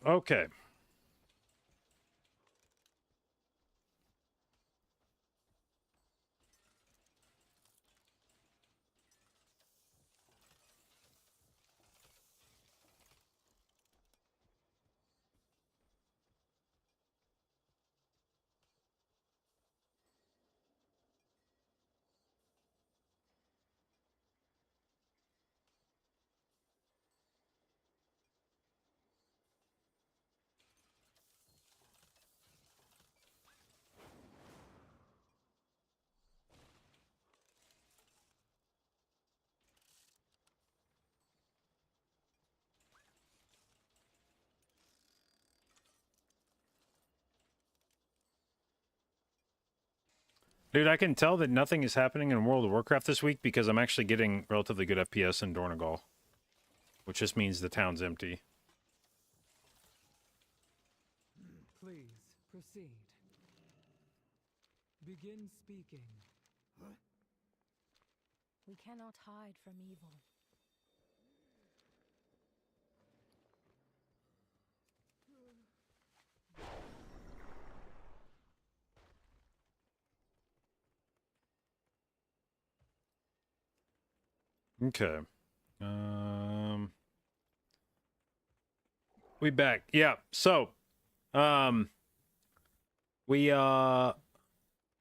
Okay. Dude, I can tell that nothing is happening in World of Warcraft this week because I'm actually getting relatively good FPS in Dornegal, which just means the town's empty. Please, proceed. Begin speaking. We cannot hide from evil. Okay. We back. Yeah. So, we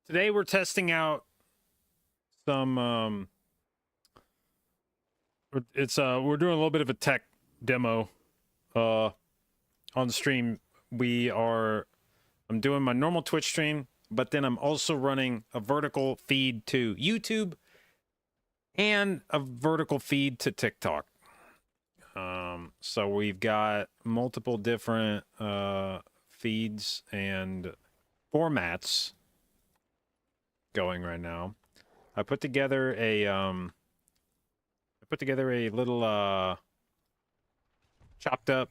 today we're testing out some we're doing a little bit of a tech demo on stream. I'm doing my normal Twitch stream, but then I'm also running a vertical feed to YouTube and a vertical feed to TikTok. So we've got multiple different feeds and formats going right now. I put together a little chopped up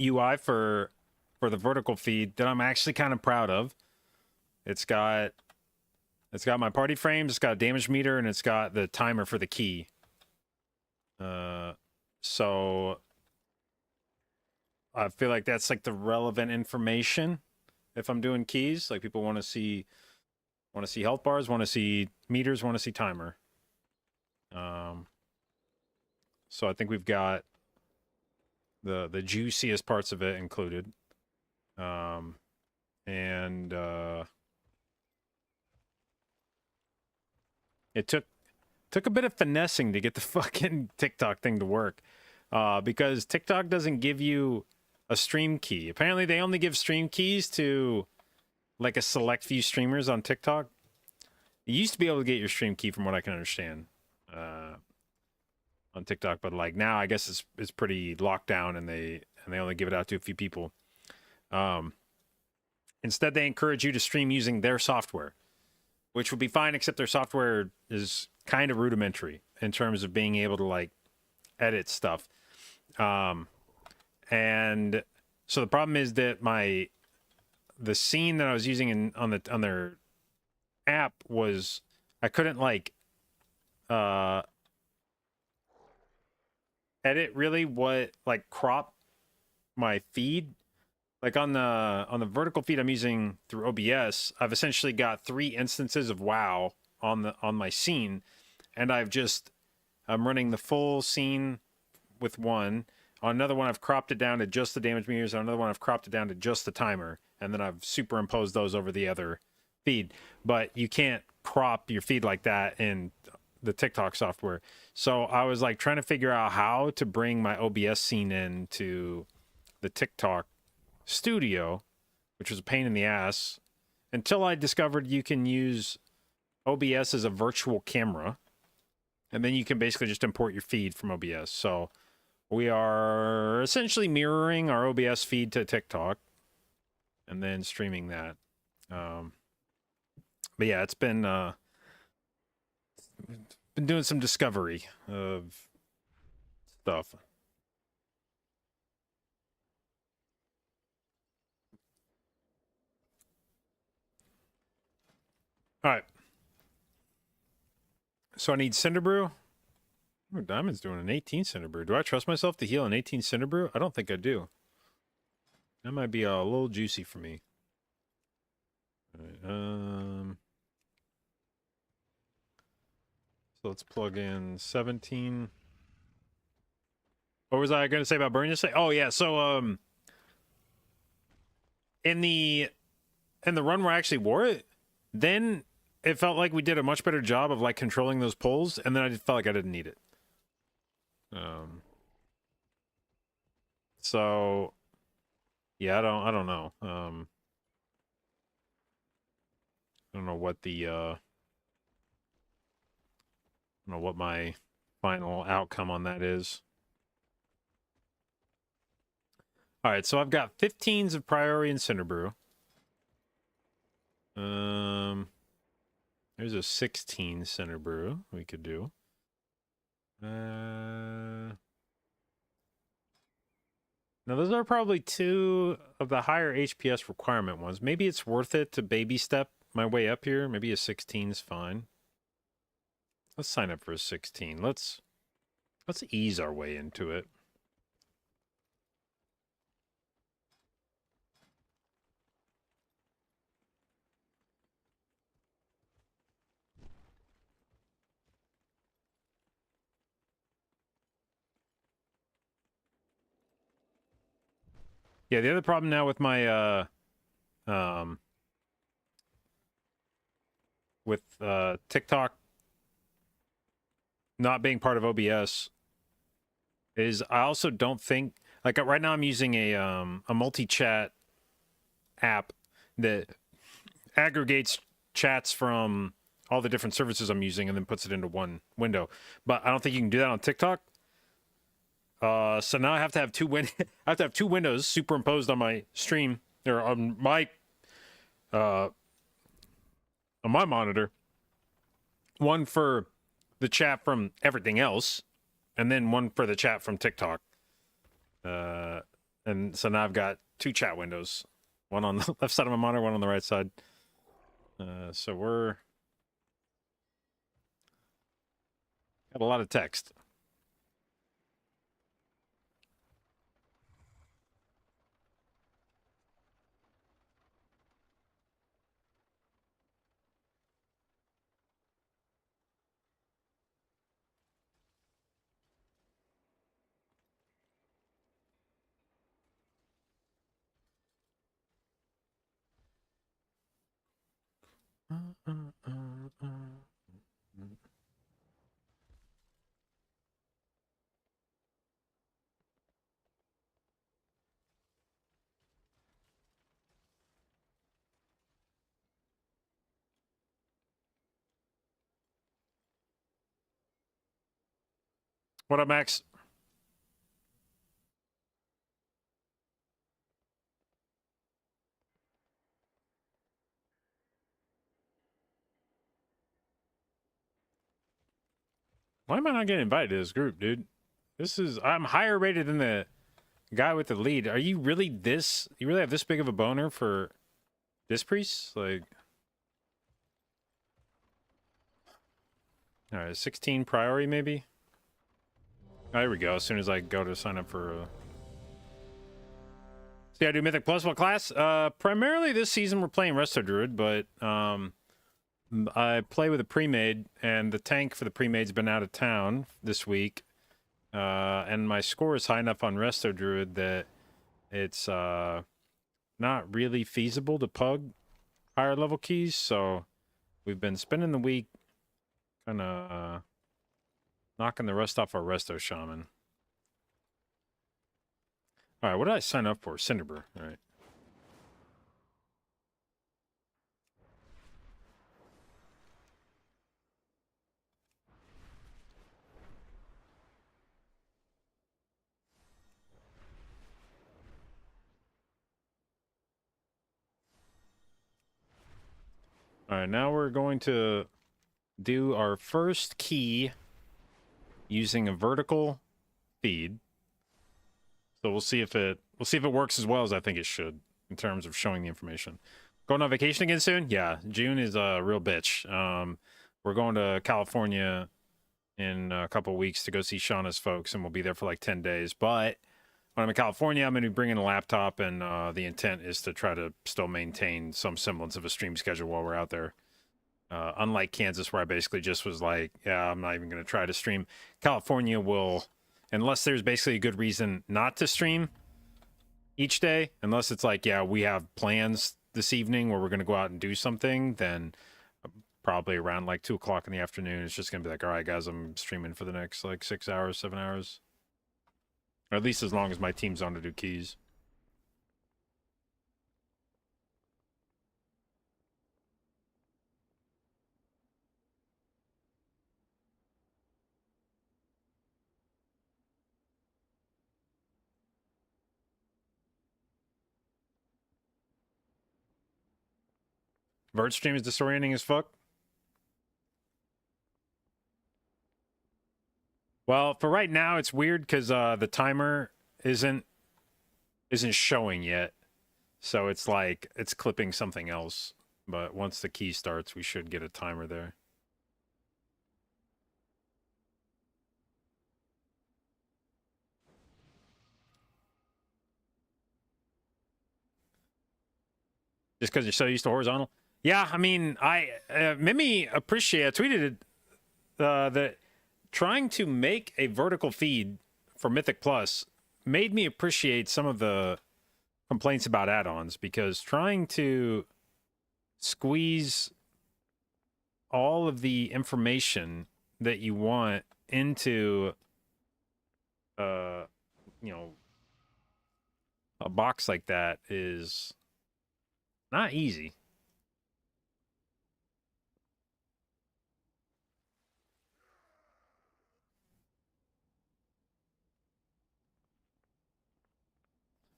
UI for the vertical feed that I'm actually kind of proud of. It's got my party frames, it's got a damage meter, and it's got the timer for the key. So I feel like that's like the relevant information if I'm doing keys. Like people want to see health bars, want to see meters, want to see timer. So I think we've got the juiciest parts of it included. It took a bit of finessing to get the fucking TikTok thing to work. Because TikTok doesn't give you a stream key. Apparently they only give stream keys to like a select few streamers on TikTok. You used to be able to get your stream key from what I can understand on TikTok, but like now I guess it's pretty locked down and they only give it out to a few people. Instead they encourage you to stream using their software, which would be fine, except their software is kind of rudimentary in terms of being able to like edit stuff. And so the problem is that the scene that I was using on their app was I couldn't like edit really crop my feed. Like on the vertical feed I'm using through OBS, I've essentially got 3 instances of WoW on my scene, and I'm running the full scene with one. On another one, I've cropped it down to just the damage meters. On another one, I've cropped it down to just the timer, and then I've superimposed those over the other feed. But you can't crop your feed like that in the TikTok software. So I was like trying to figure out how to bring my OBS scene into the TikTok studio, which was a pain in the ass, until I discovered you can use OBS as a virtual camera, and then you can basically just import your feed from OBS. So we are essentially mirroring our OBS feed to TikTok and then streaming that. But yeah, it's been doing some discovery of stuff. All right. So I need Cinder Brew. Oh, Diamond's doing an 18 Cinderbrew. Do I trust myself to heal an 18 Cinderbrew? I don't think I do. That might be a little juicy for me. All right, so let's plug in 17. What was I going to say about burn yesterday? Oh yeah, so in the run where I actually wore it, then it felt like we did a much better job of like controlling those pulls, and then I just felt like I didn't need it. So yeah, I don't know. I don't know what the I don't know what my final outcome on that is. All right, so I've got 15s of Priori and Cinderbrew. There's a 16 Cinderbrew we could do. Now those are probably two of the higher HPS requirement ones. Maybe it's worth it to baby step my way up here. Maybe a 16 is fine. Let's sign up for a 16. Let's ease our way into it. Yeah, the other problem now with my TikTok not being part of OBS is I also don't think, like, right now I'm using a multi-chat app that aggregates chats from all the different services I'm using and then puts it into one window. But I don't think you can do that on TikTok. So now I have to have I have to have two windows superimposed on my stream or on my monitor. One for the chat from everything else, and then one for the chat from TikTok. And so now I've got two chat windows, one on the left side of my monitor, one on the right side. So we're got a lot of text. What up, Max? Why am I not getting invited to this group, dude? I'm higher rated than the guy with the lead. Are you really you really have this big of a boner for this priest? Like, all right, 16 priority maybe? Oh, here we go. As soon as I go to sign up for see, I do Mythic Plus. What class? Primarily this season we're playing Resto Druid, but I play with a pre-made, and the tank for the pre-made's been out of town this week. And my score is high enough on Resto Druid that it's not really feasible to pug higher level keys, so we've been spending the week kind of knocking the rust off our Resto Shaman. All right, what did I sign up for? Cinderbrew. All right. All right, now we're going to do our first key using a vertical feed. So we'll see if it works as well as I think it should in terms of showing the information. Going on vacation again soon? Yeah, June is a real bitch. We're going to California in a couple weeks to go see Shauna's folks, and we'll be there for like 10 days. But when I'm in California, I'm going to be bringing a laptop, and the intent is to try to still maintain some semblance of a stream schedule while we're out there. Unlike Kansas, where I basically just was like, yeah, I'm not even going to try to stream. California will, unless there's basically a good reason not to stream each day, unless it's like, yeah, we have plans this evening where we're going to go out and do something, then probably around like 2 o'clock in the afternoon, it's just going to be like, all right, guys, I'm streaming for the next like 6 hours, 7 hours. Or at least as long as my team's on to do keys. Vert stream is disorienting as fuck. Well, for right now, it's weird because the timer isn't showing yet, so it's like it's clipping something else. But once the key starts, we should get a timer there. Just because you're so used to horizontal. Yeah, I mean, Mimi appreciate. I tweeted that trying to make a vertical feed for Mythic Plus made me appreciate some of the complaints about add-ons, because trying to squeeze all of the information that you want into you know, a box like that is not easy.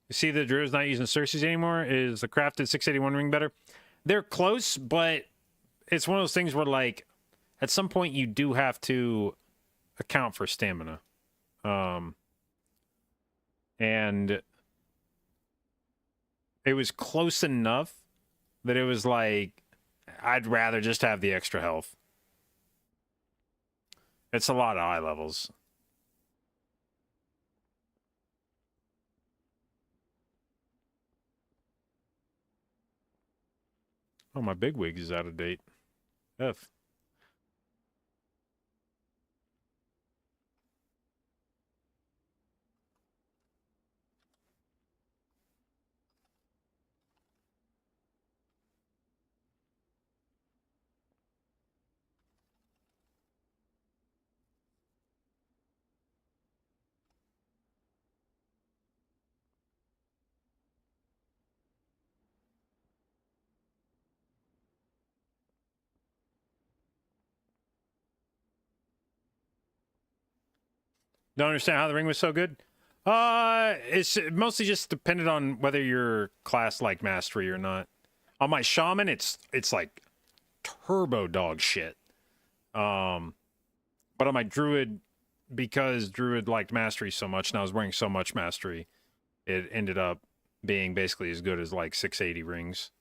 You see the Drew's not using Cersei's anymore? Is the crafted 681 ring better? They're close, but it's one of those things where, like, at some point you do have to account for stamina. And it was close enough that it was like, I'd rather just have the extra health. It's a lot of eye levels. Oh, my big wig is out of date. F. Don't understand how the ring was so good. It's mostly just dependent on whether your class like mastery or not. On my shaman, it's like turbo dog shit. But on my druid, because druid liked mastery so much, and I was wearing so much mastery, it ended up being basically as good as like 680 rings.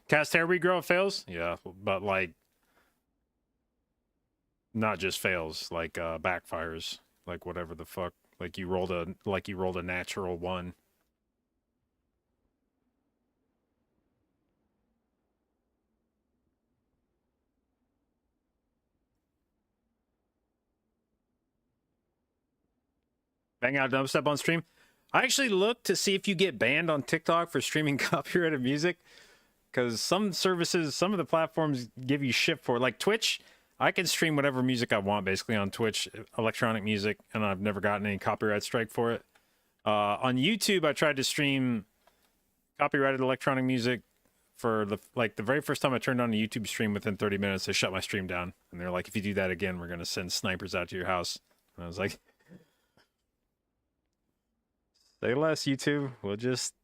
Cast hair regrow fails? Yeah, but like not just fails, like backfires, like whatever the fuck. Like you rolled a natural one. Bang out dubstep on stream. I actually looked to see if you get banned on TikTok for streaming copyrighted music, because some services, some of the platforms give you shit for it. Like Twitch, I can stream whatever music I want basically on Twitch, electronic music, and I've never gotten any copyright strike for it. On YouTube, I tried to stream copyrighted electronic music for the very first time I turned on a YouTube stream. Within 30 minutes, they shut my stream down, and they're like, "If you do that again, we're gonna send snipers out to your house." And I was like, "Say less, YouTube. We'll just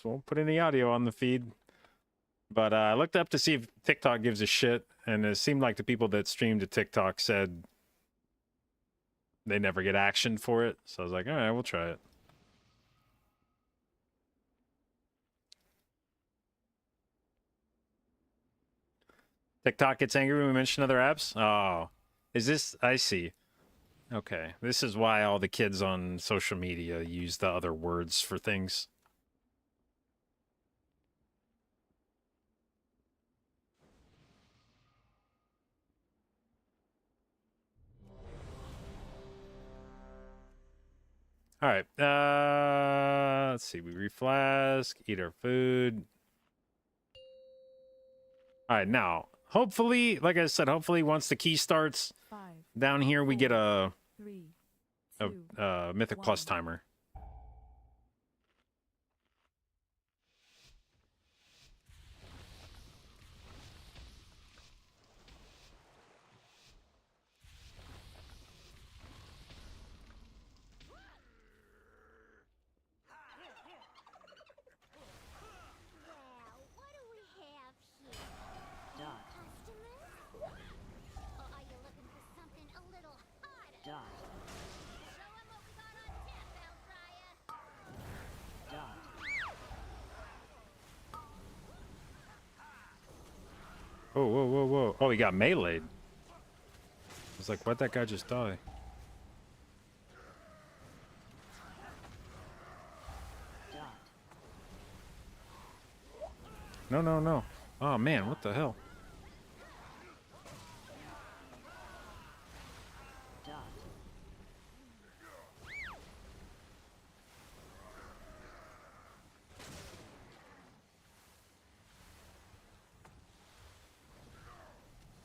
won't put any audio on the feed." But I looked up to see if TikTok gives a shit, and it seemed like the people that streamed to TikTok said they never get action for it. So I was like, all right, we'll try it. TikTok gets angry when we mention other apps? Oh. Is this... I see. Okay. This is why all the kids on social media use the other words for things. All right. Let's see. We reflask, eat our food. All right. Now, hopefully, like I said, hopefully once the key starts 5, down here, we get a 3, 2, Mythic Plus 1. timer. What do we have here? Customers? Or are you looking for something a little hotter? Show 'em what we got on tap, Bell Dryer. Whoa, whoa, whoa, whoa. Oh, he got meleeed. I was like, why'd that guy just die? No, no, no. Oh, man, what the hell?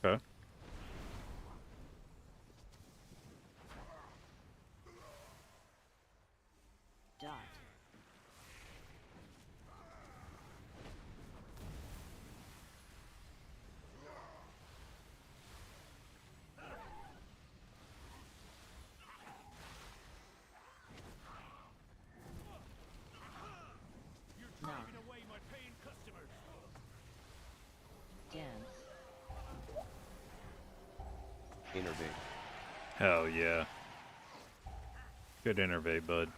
Okay. Innervate. Hell yeah. Good innervate, bud.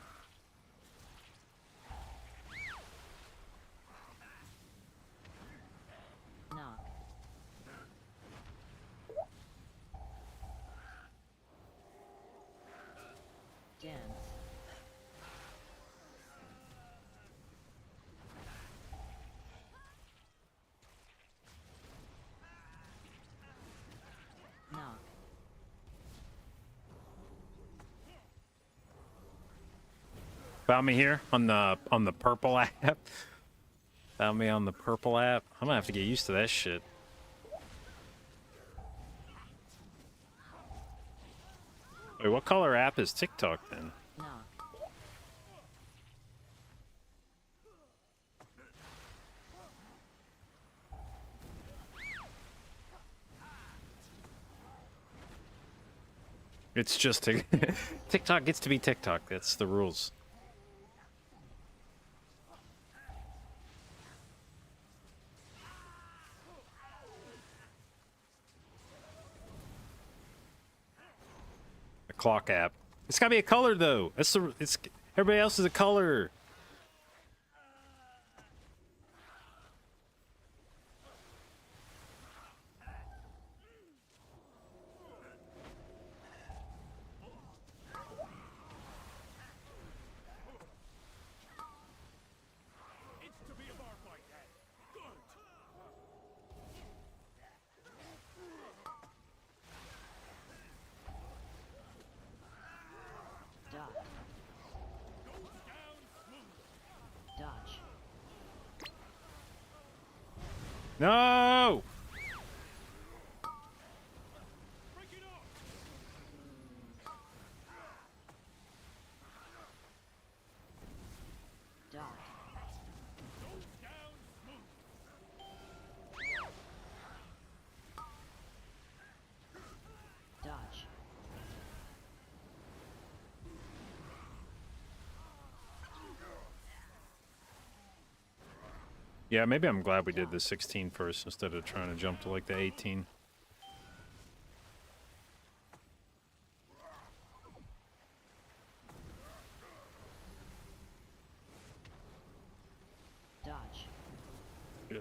Found me here on the purple app. Found me on the purple app. I'm gonna have to get used to that shit. Wait, what color app is TikTok then? It's just TikTok gets to be TikTok. That's the rules. The clock app. It's gotta be a color though. It's everybody else is a color. No! Yeah, maybe I'm glad we did the 16 first instead of trying to jump to like the 18. Yeah.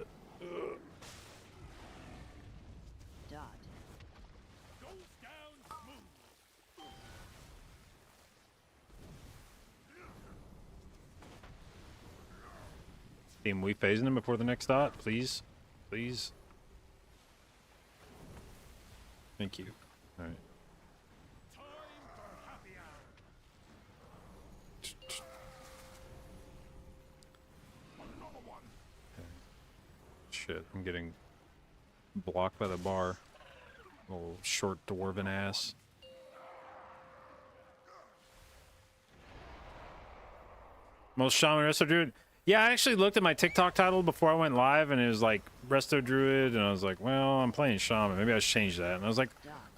Team, we phasing him before the next dot, please, please. Thank you. All right. Shit, I'm getting blocked by the bar. Little short dwarven ass. Most shaman resto druid. Yeah, I actually looked at my TikTok title before I went live, and it was like resto druid, and I was like, well, I'm playing shaman. Maybe I should change that. And I was like,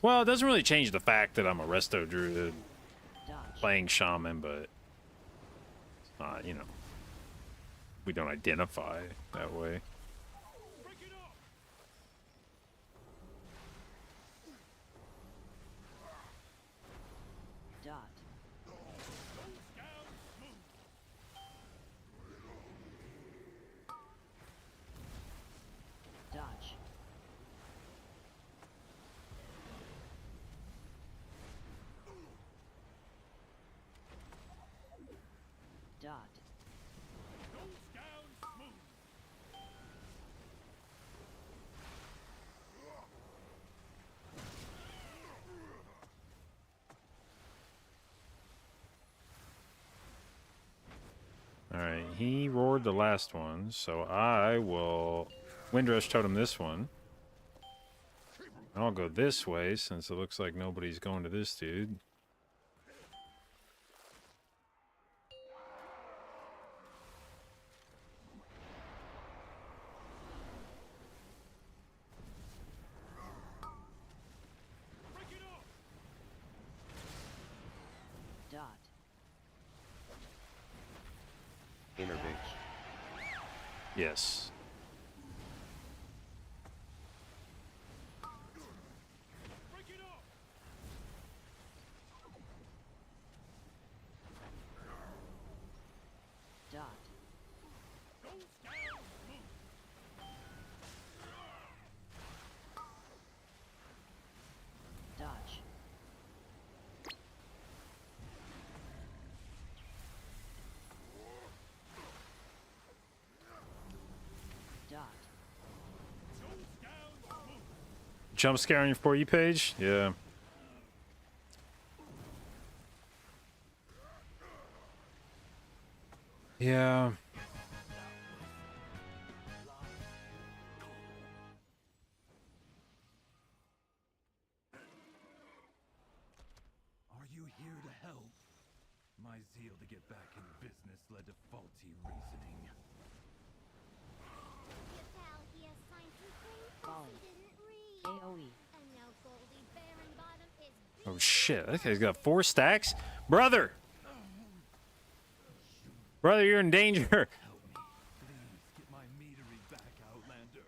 well, it doesn't really change the fact that I'm a resto druid playing shaman, but it's not, you know, we don't identify that way. Alright, he roared the last one, so I will Windrush Totem this one. I'll go this way since it looks like nobody's going to this dude. Intervention. Yes. Jump scare on your For You page? Yeah. Yeah. Are you here to help? My zeal to get back in business led to faulty reasoning. Your pal here signed some things he didn't read. AoE. And now Goldie Baronbottom is Oh shit, that guy's got 4 stacks? Brother! Brother, you're in danger! Help me. Please get my meadery back, Outlander.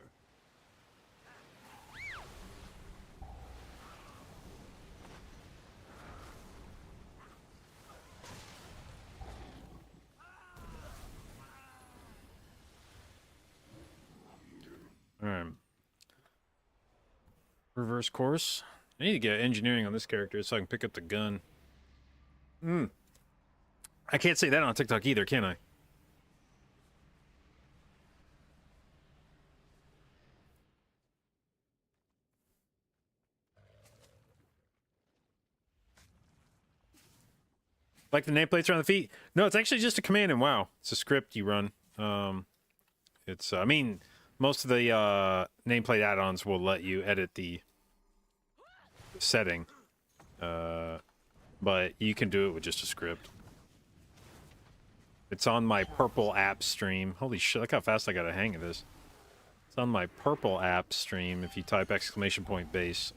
Alright. Reverse course. I need to get engineering on this character so I can pick up the gun. I can't say that on TikTok either, can I? Like the nameplates around the feet? No, it's actually just a command in WoW. It's a script you run. It's, I mean, most of the nameplate add-ons will let you edit the setting. But you can do it with just a script. It's on my purple app stream. Holy shit, look how fast I got a hang of this. It's on my purple app stream if you type !base.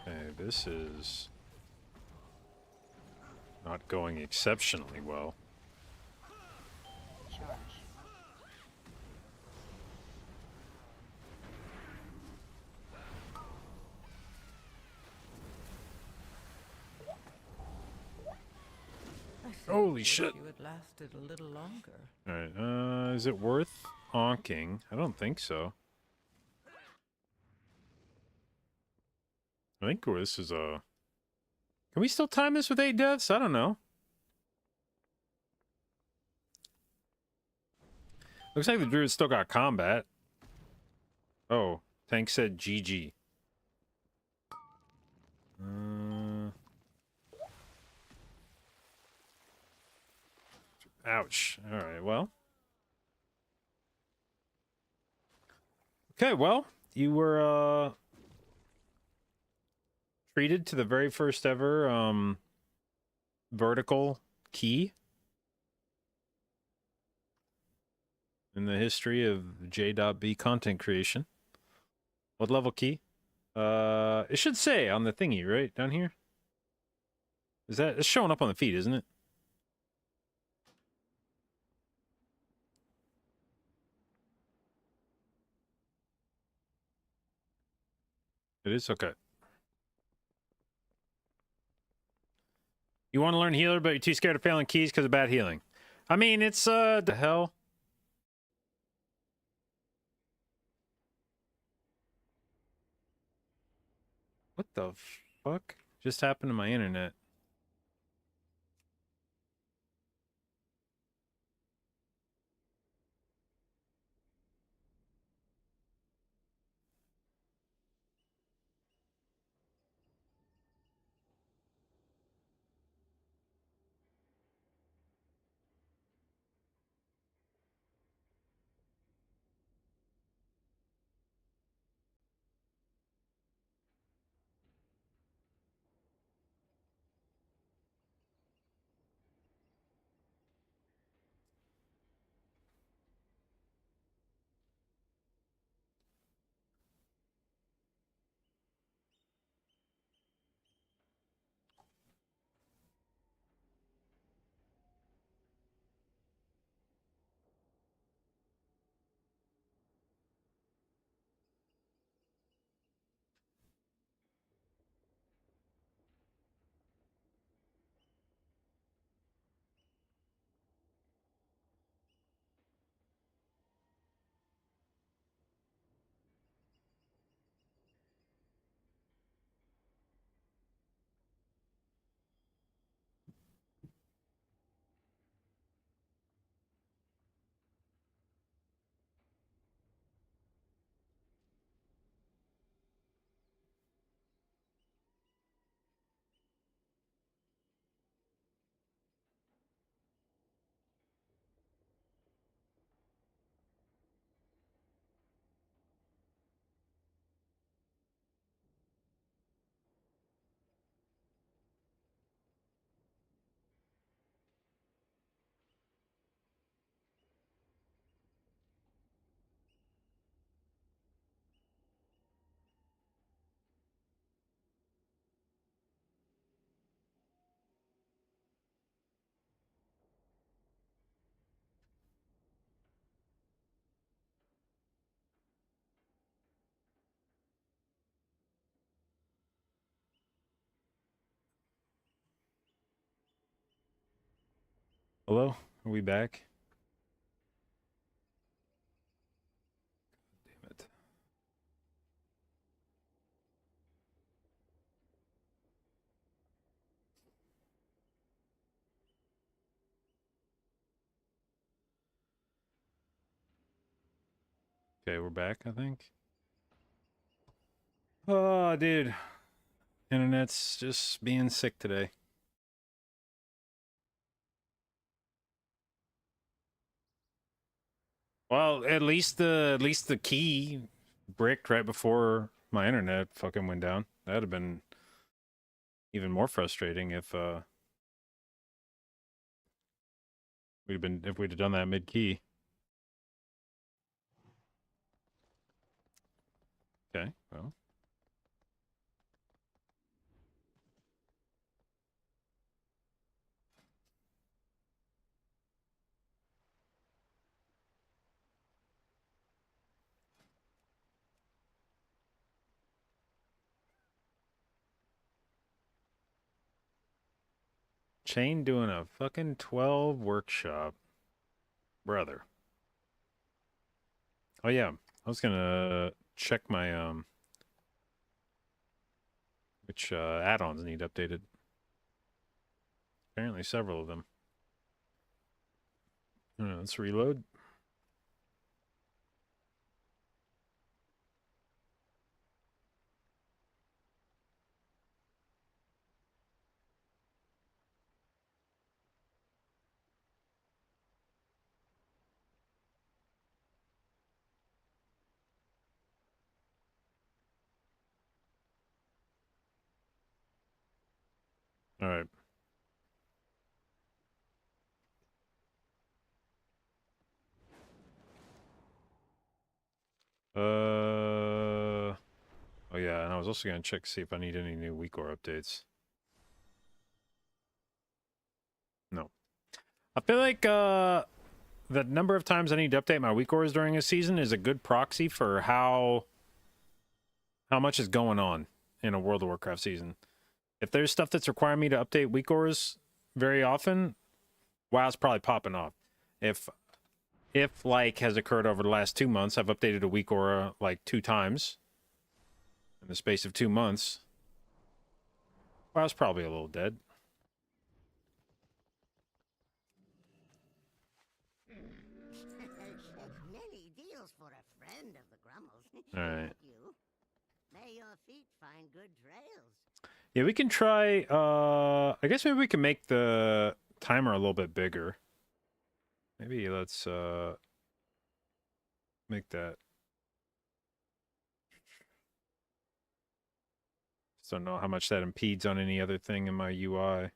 Okay, this is not going exceptionally well. Holy shit. You at last. lasted a little longer. All right. Is it worth onking? I don't think so. I think this is a... Can we still time this with 8 deaths? I don't know. Looks like the druid still got combat. Oh, Tank said GG. Ouch. All right, well. Okay, well, you were treated to the very first ever vertical key in the history of J.B content creation. What level key? It should say on the thingy, right? Down here? Is that... It's showing up on the feed, isn't it? It is? Okay. You want to learn healer, but you're too scared of failing keys because of bad healing. I mean, it's, the hell? What the fuck just happened to my internet? Hello? Are we back? Damn it. Okay, we're back, I think. Oh, dude. Internet's just being sick today. Well, at least the key bricked right before my internet fucking went down. That'd have been even more frustrating if we'd have done that mid key. Okay, well. Chain doing a fucking 12 workshop. Brother. Oh yeah, I was gonna check my which add-ons need updated. Apparently several of them. Let's reload. All right. Oh yeah, and I was also gonna check to see if I need any new WeakOr updates. No. I feel like the number of times I need to update my WeakOrs during a season is a good proxy for how much is going on in a World of Warcraft season. If there's stuff that's requiring me to update WeakOrs very often, WoW's probably popping off. If like has occurred over the last 2 months, I've updated a WeakOr like 2 times in the space of 2 months. WoW's probably a little dead. Many deals for a friend of the Grummels. All right. You. May your feet find good trails. Yeah, we can try, I guess maybe we can make the timer a little bit bigger. Maybe let's, make that. Just don't know how much that impedes on any other thing in my UI.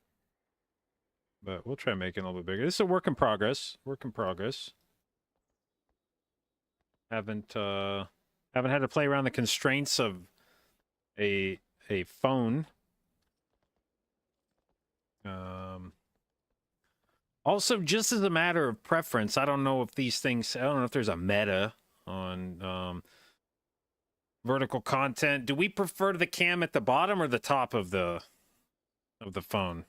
But we'll try making it a little bit bigger. This is a work in progress. Work in progress. Haven't had to play around the constraints of a phone. Also, just as a matter of preference, I don't know if these things, I don't know if there's a meta on vertical content. Do we prefer the cam at the bottom or the top of the phone?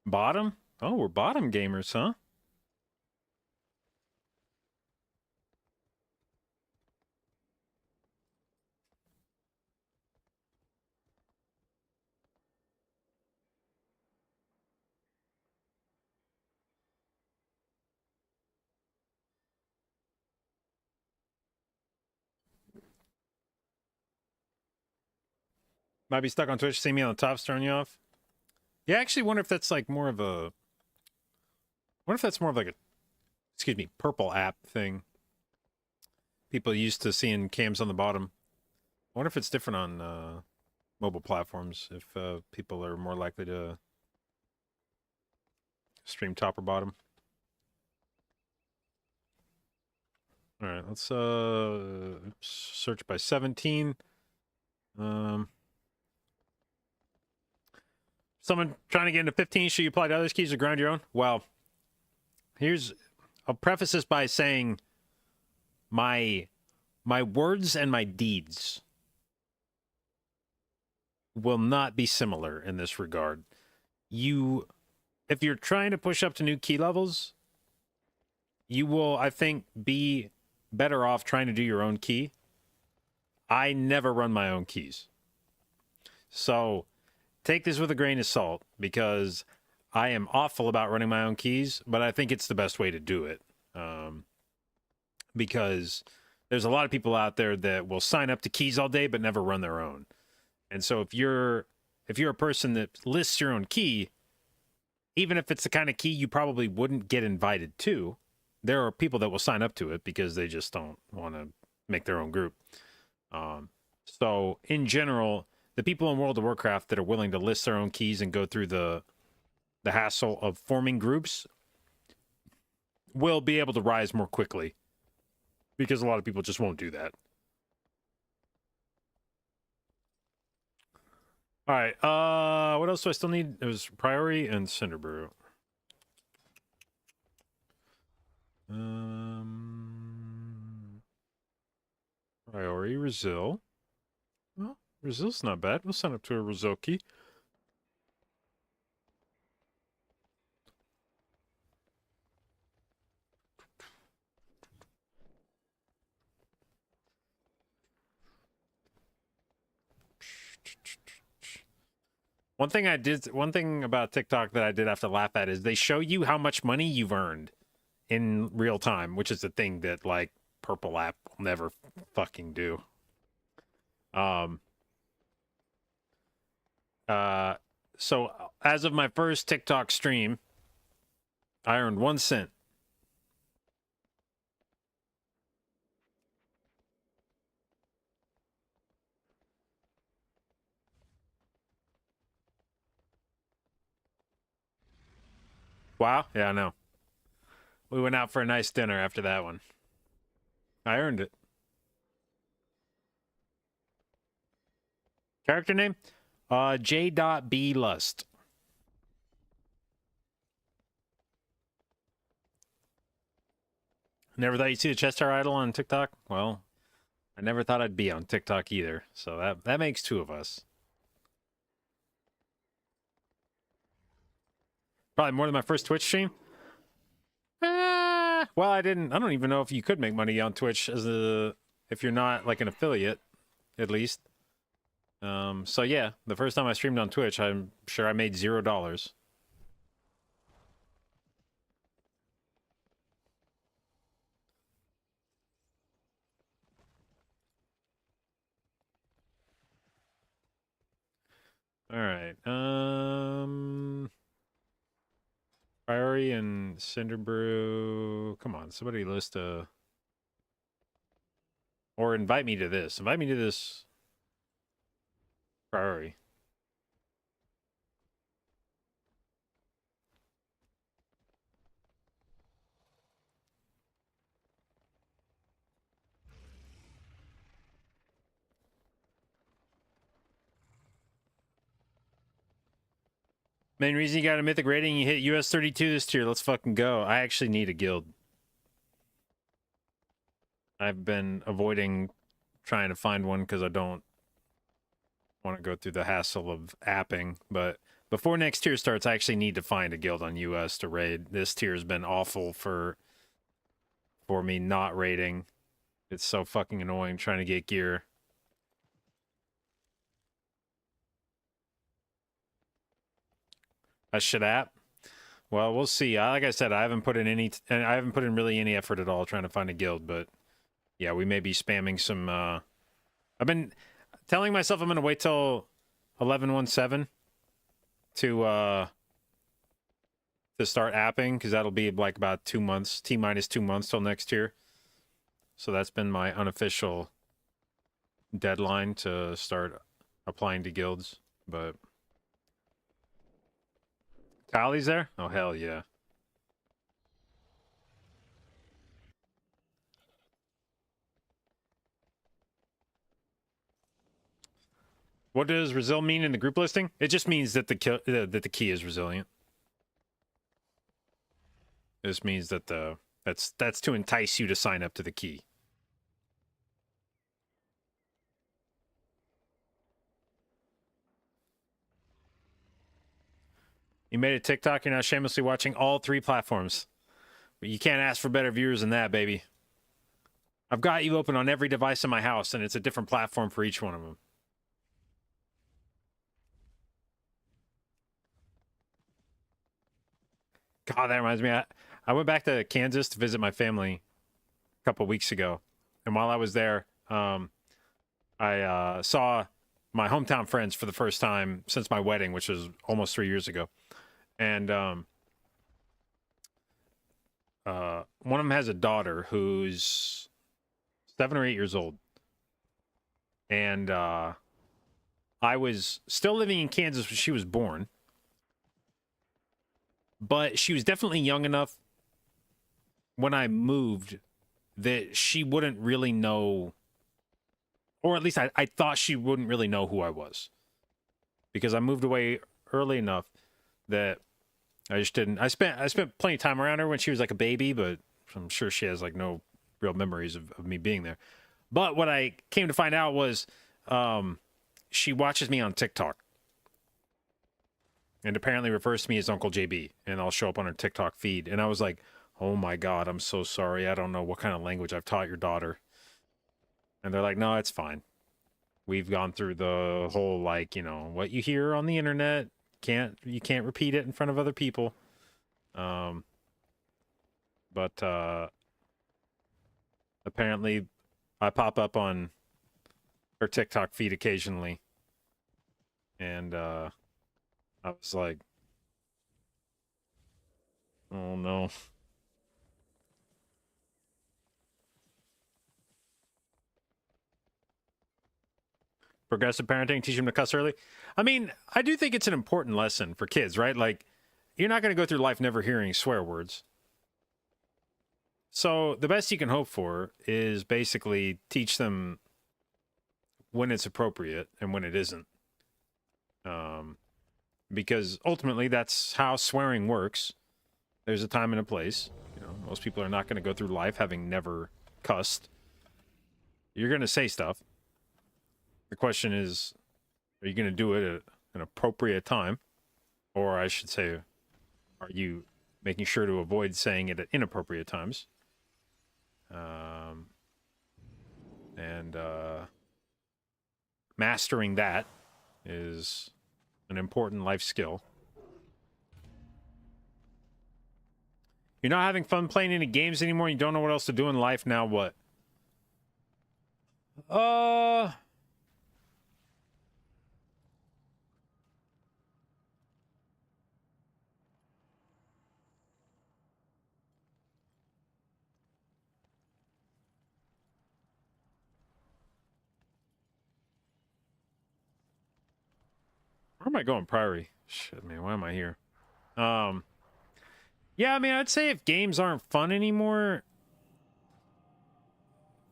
Bottom? Oh, we're bottom gamers, huh? Might be stuck on Twitch, see me on the top, throwing you off. Yeah, I actually wonder if that's like more of a, I wonder if that's more of like a, excuse me, purple app thing. People used to seeing cams on the bottom. I wonder if it's different on mobile platforms, if people are more likely to stream top or bottom. All right, let's search by 17. Someone trying to get into 15, should you apply to others' keys or ground your own? Well, I'll preface this by saying my words and my deeds will not be similar in this regard. If you're trying to push up to new key levels, you will, I think, be better off trying to do your own key. I never run my own keys. So take this with a grain of salt, because I am awful about running my own keys, but I think it's the best way to do it. Because there's a lot of people out there that will sign up to keys all day but never run their own. And so if you're a person that lists your own key, even if it's the kind of key you probably wouldn't get invited to, there are people that will sign up to it because they just don't want to make their own group. So in general, the people in World of Warcraft that are willing to list their own keys and go through the hassle of forming groups will be able to rise more quickly, because a lot of people just won't do that. All right, what else do I still need? It was Priori and Cinderbrew. Priori, Brazil. Brazil's not bad. We'll sign up to a Rizoki. One thing about TikTok that I did have to laugh at is they show you how much money you've earned in real time, which is the thing that like Purple app will never fucking do. Um so as of my first TikTok stream, I earned 1 cent. Wow, yeah, I know. We went out for a nice dinner after that one. I earned it. Character name? J.B. Lust. Never thought you'd see the Chester Idol on TikTok? Well, I never thought I'd be on TikTok either. So that makes two of us. Probably more than my first Twitch stream. Well, I don't even know if you could make money on Twitch if you're not like an affiliate, at least. So yeah, the first time I streamed on Twitch, I'm sure I made $0. All right. Priori and Cinderbrew. Come on, somebody list a or invite me to this. Invite me to this Priori. Main reason you got a mythic rating, you hit US 32 this tier. Let's fucking go. I actually need a guild. I've been avoiding trying to find one because I don't want to go through the hassle of apping. But before next tier starts, I actually need to find a guild on US to raid. This tier has been awful for me not raiding. It's so fucking annoying trying to get gear. A shit app? Well, we'll see. Like I said, I haven't put in really any effort at all trying to find a guild, but yeah, we may be spamming some I've been telling myself I'm going to wait till 11.17 to start apping because that'll be like about 2 months, T-minus 2 months till next year. So that's been my unofficial deadline to start applying to guilds, but Tally's there? Oh, hell yeah. What does resil mean in the group listing? It just means that the key is resilient. This means that that's to entice you to sign up to the key. You made a TikTok, you're now shamelessly watching all 3 platforms. But you can't ask for better viewers than that, baby. I've got you open on every device in my house, and it's a different platform for each one of them. God, that reminds me. I went back to Kansas to visit my family a couple weeks ago. And while I was there, I saw my hometown friends for the first time since my wedding, which was almost 3 years ago. And one of them has a daughter who's 7 or 8 years old. And I was still living in Kansas when she was born. But she was definitely young enough when I moved that she wouldn't really know, or at least I thought she wouldn't really know who I was. Because I moved away early enough that I just didn't. I spent plenty of time around her when she was like a baby, but I'm sure she has like no real memories of me being there. But what I came to find out was she watches me on TikTok. And apparently refers to me as Uncle JB. And I'll show up on her TikTok feed. And I was like, oh my God, I'm so sorry. I don't know what kind of language I've taught your daughter. And they're like, no, it's fine. We've gone through the whole, like, you know, what you hear on the internet, you can't repeat it in front of other people. But apparently I pop up on her TikTok feed occasionally. And I was like, oh no. Progressive parenting, teach them to cuss early. I mean, I do think it's an important lesson for kids, right? Like, you're not going to go through life never hearing swear words. So the best you can hope for is basically teach them when it's appropriate and when it isn't. Because ultimately that's how swearing works. There's a time and a place. You know, most people are not going to go through life having never cussed. You're going to say stuff. The question is, are you going to do it at an appropriate time? Or I should say, are you making sure to avoid saying it at inappropriate times? And mastering that is an important life skill. You're not having fun playing any games anymore. You don't know what else to do in life. Now what? Where am I going, Priory? Shit, man, why am I here? Yeah, I mean, I'd say if games aren't fun anymore,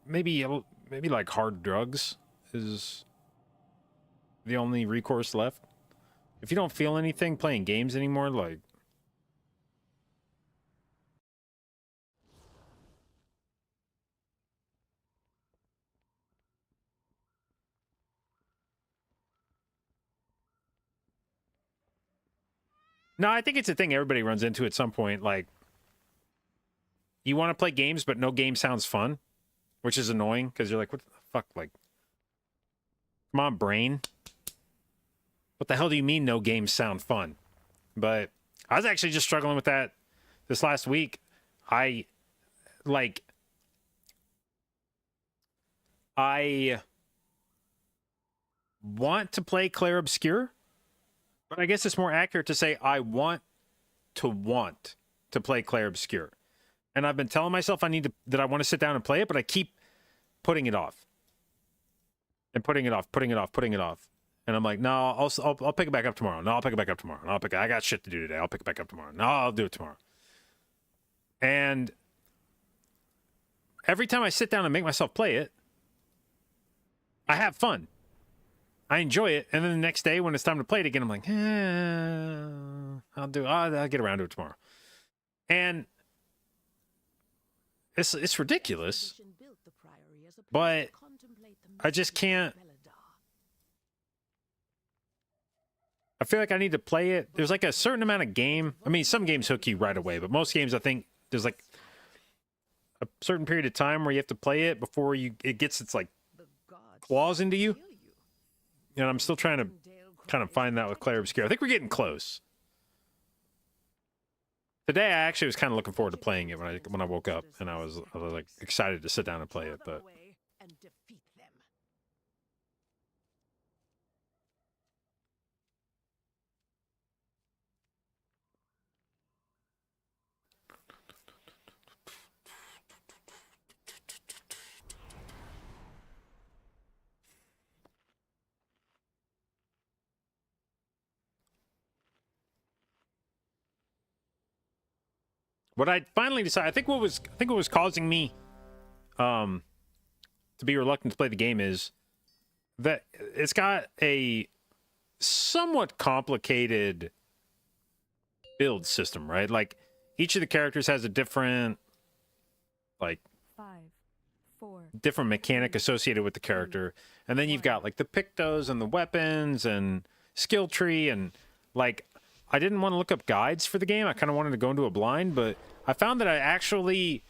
maybe like hard drugs is the only recourse left. If you don't feel anything playing games anymore, like, no, I think it's a thing everybody runs into at some point. Like, you want to play games, but no game sounds fun, which is annoying because you're like, what the fuck? Like, come on, brain. What the hell do you mean no games sound fun? But I was actually just struggling with that this last week. I want to play Clair Obscur, but I guess it's more accurate to say I want to play Clair Obscur. And I've been telling myself that I want to sit down and play it, but I keep putting it off. And putting it off. And I'm like, no, I'll pick it back up tomorrow. No, I'll pick it back up tomorrow. No, I got shit to do today. I'll pick it back up tomorrow. No, I'll do it tomorrow. And every time I sit down and make myself play it, I have fun. I enjoy it. And then the next day when it's time to play it again, I'm like, I'll get around to it tomorrow. And it's ridiculous. But I just can't. I feel like I need to play it. There's like a certain amount of game. I mean, some games hook you right away, but most games, I think there's like a certain period of time where you have to play it before it gets its like claws into you. And I'm still trying to kind of find that with Clair Obscur. I think we're getting close. Today, I actually was kind of looking forward to playing it when I woke up, and I was like excited to sit down and play it, but. What I finally decided, I think what was causing me to be reluctant to play the game is that it's got a somewhat complicated build system, right? Like each of the characters has a different like 5, 4. different mechanic associated with the character. And then you've got like the pictos and the weapons and skill tree. And like, I didn't want to look up guides for the game. I kind of wanted to go into a blind, but I found that I actually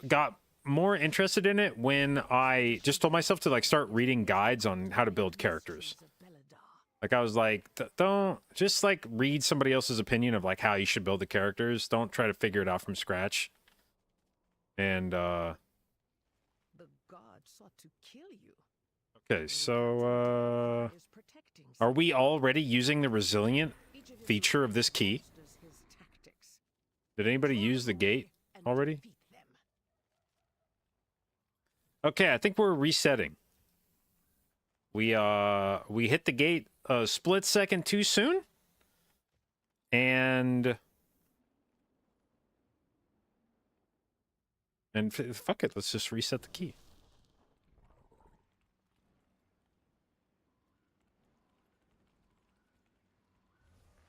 got more interested in it when I just told myself to like start reading guides on how to build characters. Like I was like, don't just like read somebody else's opinion of like how you should build the characters. Don't try to figure it out from scratch. And The god sought to kill you. okay, so are we already using the resilient feature of this key? Did anybody use the gate already? Okay, I think we're resetting. We hit the gate a split second too soon. And fuck it, let's just reset the key.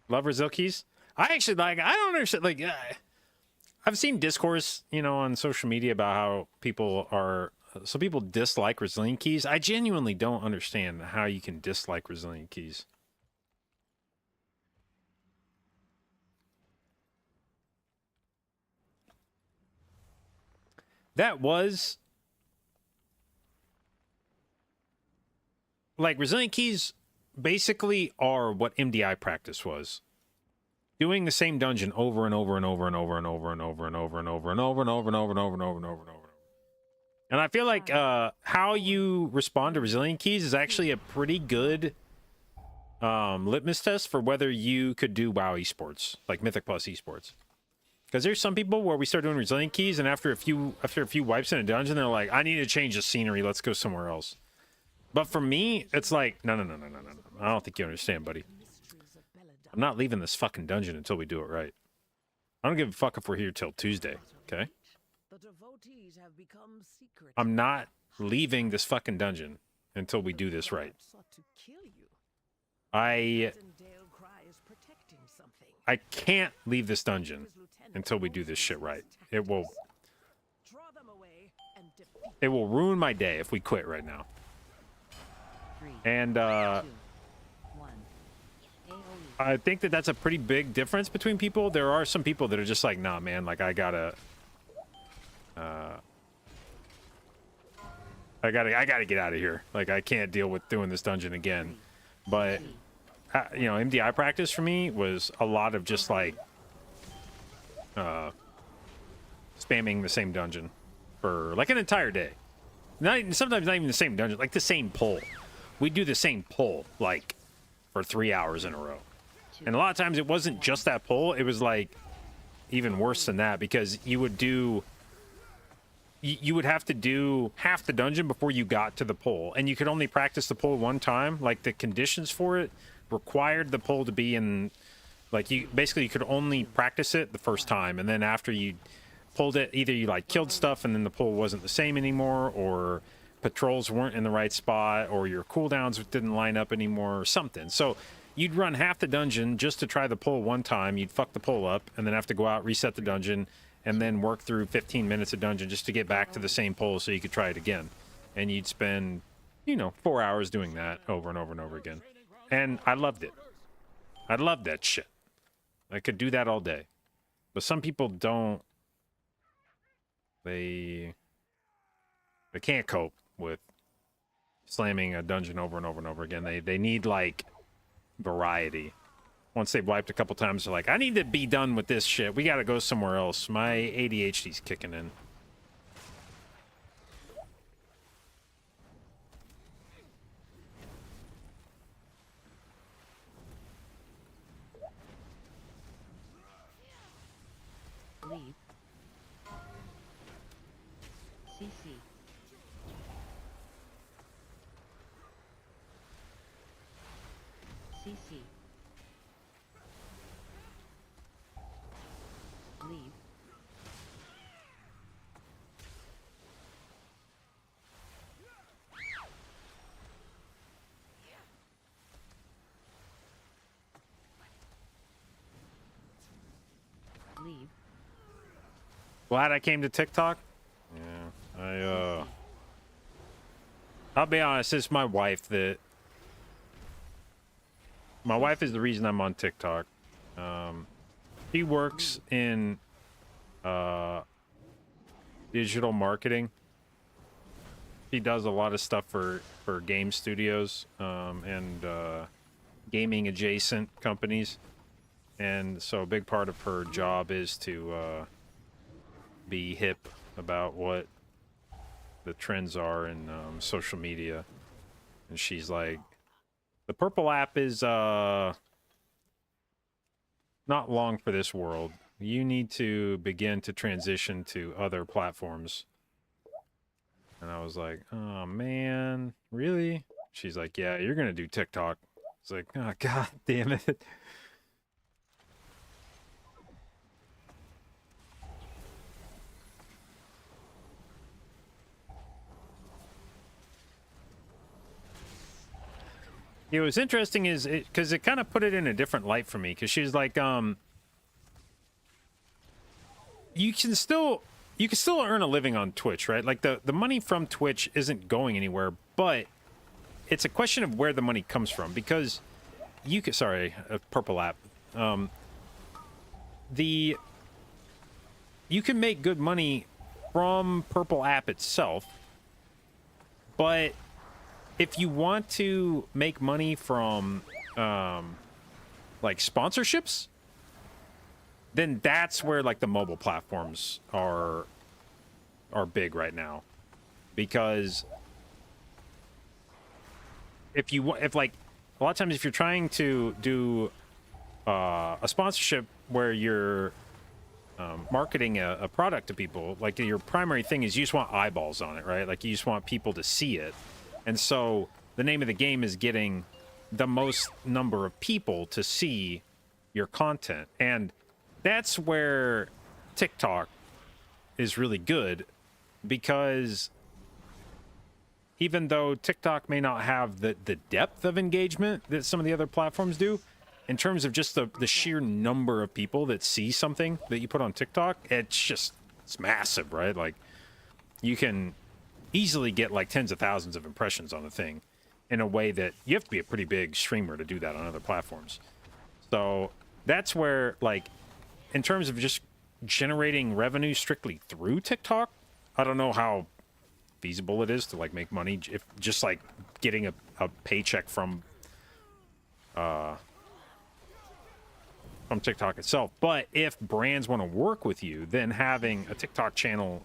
Love Resil keys? I actually like, I don't understand, like, I've seen discourse, you know, on social media about how people are, some people dislike resilient keys. I genuinely don't understand how you can dislike resilient keys. That was, like, resilient keys basically are what MDI practice was. Doing the same dungeon over and over and over and over and over and over and over and over and over and over and over and over and over and over and over. And I feel like how you respond to resilient keys is actually a pretty good litmus test for whether you could do WoW esports, like Mythic Plus esports. Because there's some people where we start doing resilient keys, and after a few wipes in a dungeon, they're like, I need to change the scenery. Let's go somewhere else. But for me, it's like, no. I don't think you understand, buddy. I'm not leaving this fucking dungeon until we do it right. I don't give a fuck if we're here till Tuesday, okay? I'm not leaving this fucking dungeon until we do this right. I can't leave this dungeon until we do this shit right. It will ruin my day if we quit right now. And I think that that's a pretty big difference between people. There are some people that are just like, nah, man, like I gotta get out of here. Like I can't deal with doing this dungeon again. But you know, MDI practice for me was a lot of just like spamming the same dungeon for like an entire day. Sometimes not even the same dungeon, like the same pull. We do the same pull like for 3 hours in a row. And a lot of times it wasn't just that pull, it was like even worse than that, because you would have to do half the dungeon before you got to the pull, and you could only practice the pull one time. Like the conditions for it required the pull to be in, like you could only practice it the first time, and then after you pulled it, either you like killed stuff and then the pull wasn't the same anymore, or patrols weren't in the right spot, or your cooldowns didn't line up anymore, or something. So you'd run half the dungeon just to try the pull one time, you'd fuck the pull up, and then have to go out, reset the dungeon, and then work through 15 minutes of dungeon just to get back to the same pull so you could try it again. And you'd spend, 4 hours doing that over and over and over again. And I loved it. I loved that shit. I could do that all day. But some people don't. They can't cope with slamming a dungeon over and over and over again. They need, like, variety. Once they've wiped a couple times, they're like, I need to be done with this shit. We gotta go somewhere else. My ADHD's kicking in. Leave. CC. CC. Leave. Leave. Glad I came to TikTok? Yeah, I'll be honest, it's my wife that... My wife is the reason I'm on TikTok. She works in digital marketing. She does a lot of stuff for game studios and gaming adjacent companies. And so a big part of her job is to be hip about what the trends are in social media. And she's like, the purple app is not long for this world. You need to begin to transition to other platforms. And I was like, oh man, really? She's like, yeah, you're gonna do TikTok. It's like, oh god damn it. It was interesting is because it kind of put it in a different light for me, because she's like, you can still earn a living on Twitch, right? Like the money from Twitch isn't going anywhere, but it's a question of where the money comes from, because you can, sorry, a purple app. You can make good money from purple app itself, but if you want to make money from like sponsorships, then that's where like the mobile platforms are big right now. Because if like a lot of times if you're trying to do a sponsorship where you're marketing a product to people, like your primary thing is you just want eyeballs on it, right? Like you just want people to see it. And so the name of the game is getting the most number of people to see your content. And that's where TikTok is really good, because even though TikTok may not have the depth of engagement that some of the other platforms do, in terms of just the sheer number of people that see something that you put on TikTok, it's massive, right? Like you can easily get like tens of thousands of impressions on the thing in a way that you have to be a pretty big streamer to do that on other platforms. So that's where, like, in terms of just generating revenue strictly through TikTok, I don't know how feasible it is to like make money if just like getting a paycheck from TikTok itself. But if brands want to work with you, then having a TikTok channel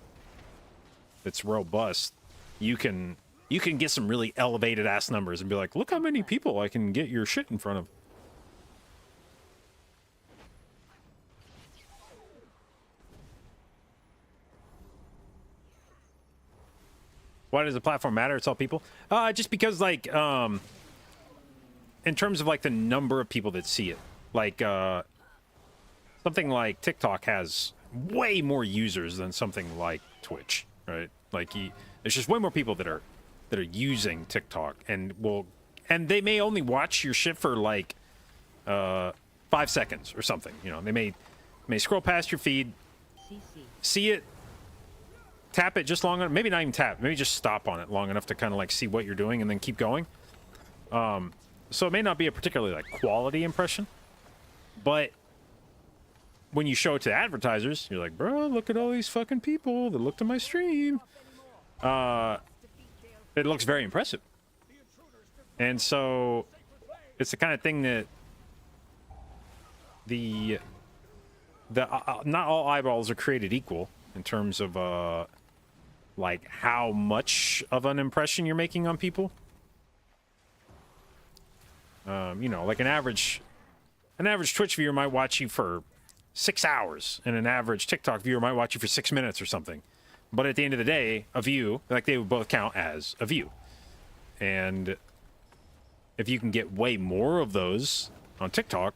that's robust, you can get some really elevated ass numbers and be like, look how many people I can get your shit in front of. Why does the platform matter? It's all people. Just because, like, in terms of like the number of people that see it, like something like TikTok has way more users than something like Twitch, right? Like there's just way more people that are using TikTok, and they may only watch your shit for like 5 seconds or something. You know, they may scroll past your feed, see it, tap it just long enough, maybe not even tap, maybe just stop on it long enough to kind of like see what you're doing and then keep going. So it may not be a particularly like quality impression, but when you show it to advertisers, you're like, bro, look at all these fucking people that looked at my stream. It looks very impressive. And so it's the kind of thing that not all eyeballs are created equal in terms of like how much of an impression you're making on people. You know, like an average Twitch viewer might watch you for 6 hours, and an average TikTok viewer might watch you for 6 minutes or something. But at the end of the day, a view, like, they would both count as a view. And if you can get way more of those on TikTok,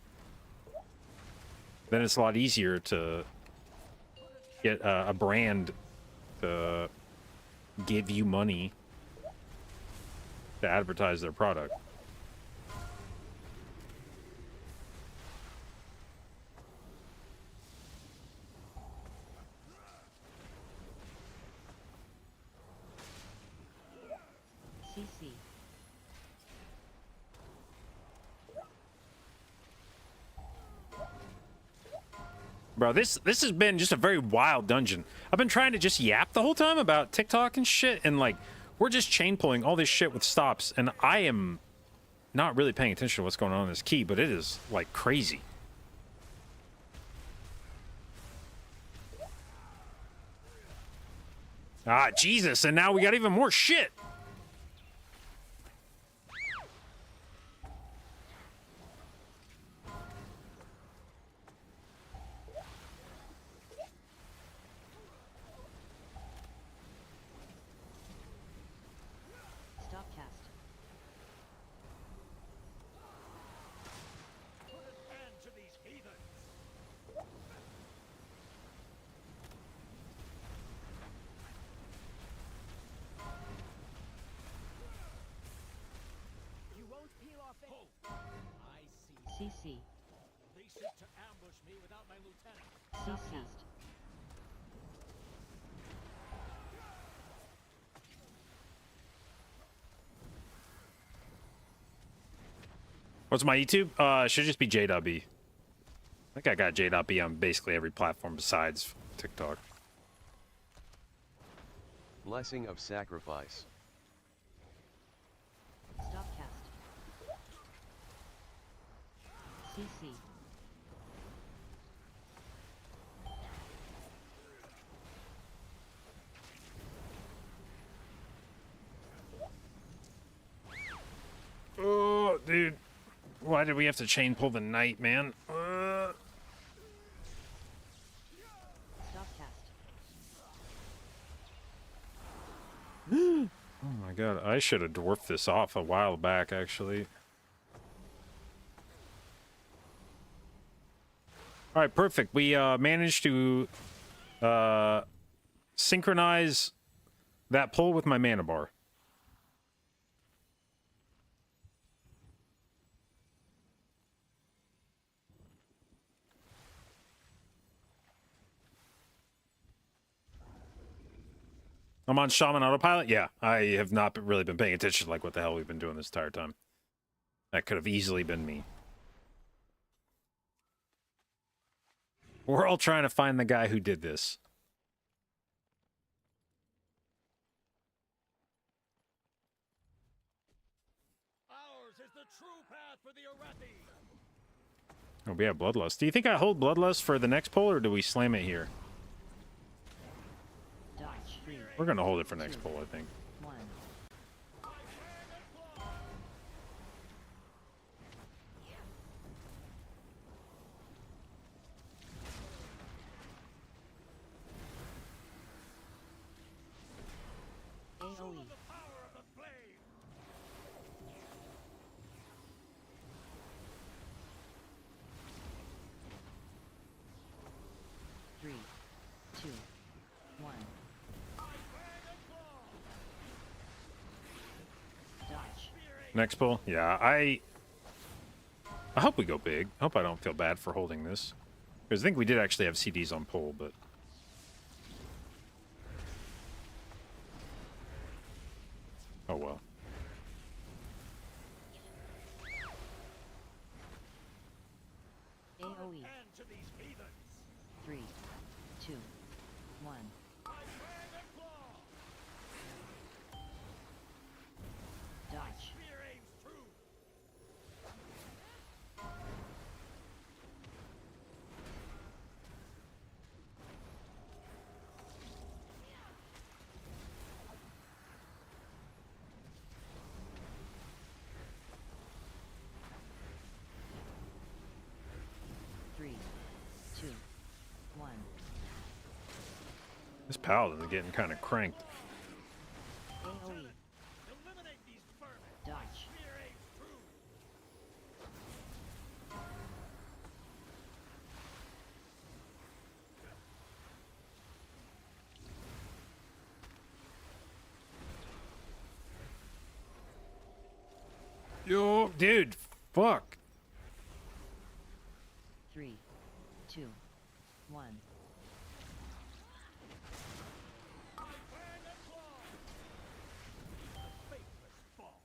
then it's a lot easier to get a brand to give you money to advertise their product. Bro, this has been just a very wild dungeon. I've been trying to just yap the whole time about TikTok and shit, and like we're just chain pulling all this shit with stops, and I am not really paying attention to what's going on in this key, but it is like crazy. Ah, Jesus, and now we got even more shit. Stop cast. Put an end to these heathens! You won't peel off it. Halt! I see. CC. They seek to ambush me without my lieutenant. Stop cast. What's my YouTube? Should just be J.B. I think I got J.B on basically every platform besides TikTok. Blessing of sacrifice. Stop cast. CC. Oh, dude. Why did we have to chain pull the knight, man? Stop cast. Oh my god, I should have dwarfed this off a while back, actually. Alright, perfect. We managed to synchronize that pull with my mana bar. I'm on Shaman Autopilot? Yeah, I have not really been paying attention to like what the hell we've been doing this entire time. That could have easily been me. We're all trying to find the guy who did this. Ours is the true path for the Arathi! Oh, we have Bloodlust. Do you think I hold Bloodlust for the next pull, or do we slam it here? Dodge. 3, We're gonna hold it for next pull, I think. 1. AOE. The power of the flame! 3, 2, 1. Dodge. Next pull? Yeah, I hope we go big. I hope I don't feel bad for holding this. Because I think we did actually have CDs on pull, but... Oh well. AOE. End to these heathens! 3, 2, 1. Dodge. Spear aims true! Three, two, 1. This paladin's getting kind of cranked. AOE. Eliminate these vermin! Dodge. Spear aims true! Yo, dude, fuck. 3, 2, 1. Faithless fall!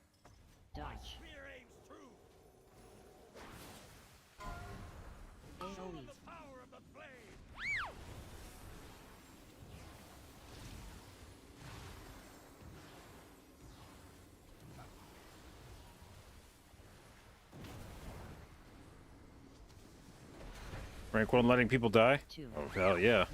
Dodge. Spear aims true! AOE. The power of the flame! Rank 1 letting people die? 2, Oh, hell yeah. 1.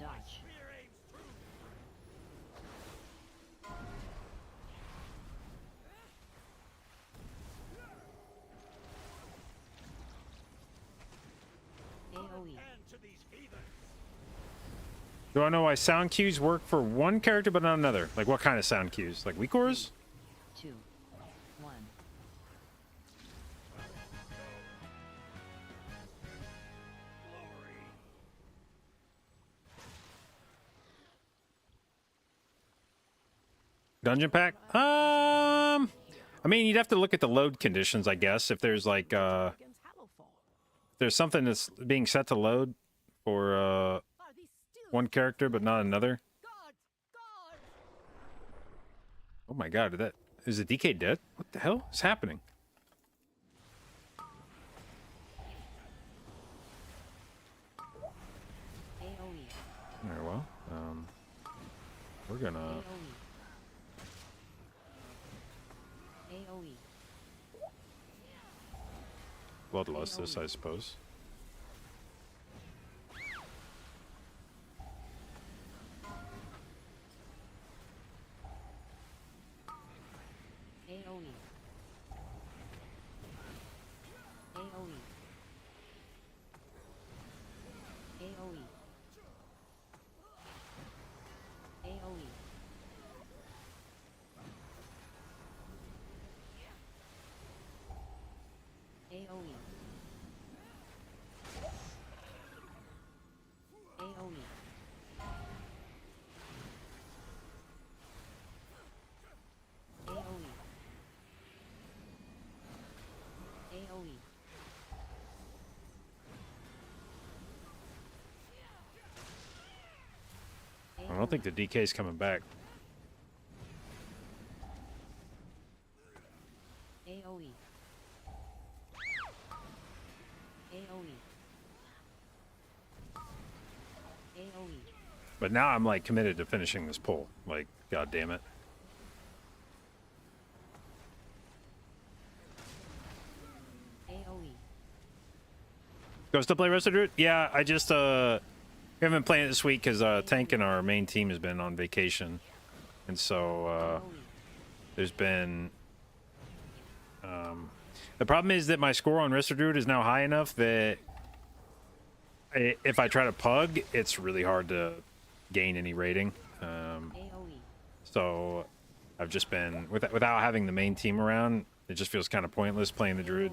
Dodge. AoE. Do I know why sound cues work for one character but not another? Like what kind of sound cues? Like weak auras? 2, 1. Dungeon pack? I mean, you'd have to look at the load conditions, I guess. If there's like, Against Hallowfall. if there's something that's being set to load for Are these still one character but not another. God? God! Oh my god, is the DK dead? What the hell is happening? AoE. Alright, well, we're gonna AoE. AoE. bloodlust this, I suppose. AoE. AoE. AoE. AoE. AoE. AoE. AoE. AoE. I don't think the DK's coming back. AoE. AoE. AoE. But now I'm like committed to finishing this pull. Like, god damn it. AoE. Goes to play Resto Druid? Yeah, I just we haven't been playing it this week because Tank and our main team has been on vacation, and so AoE. there's been the problem is that my score on Resto Druid is now high enough that if I try to pug, it's really hard to gain any rating. AoE. So I've just been without having the main team around. It just feels kind of pointless playing the Druid.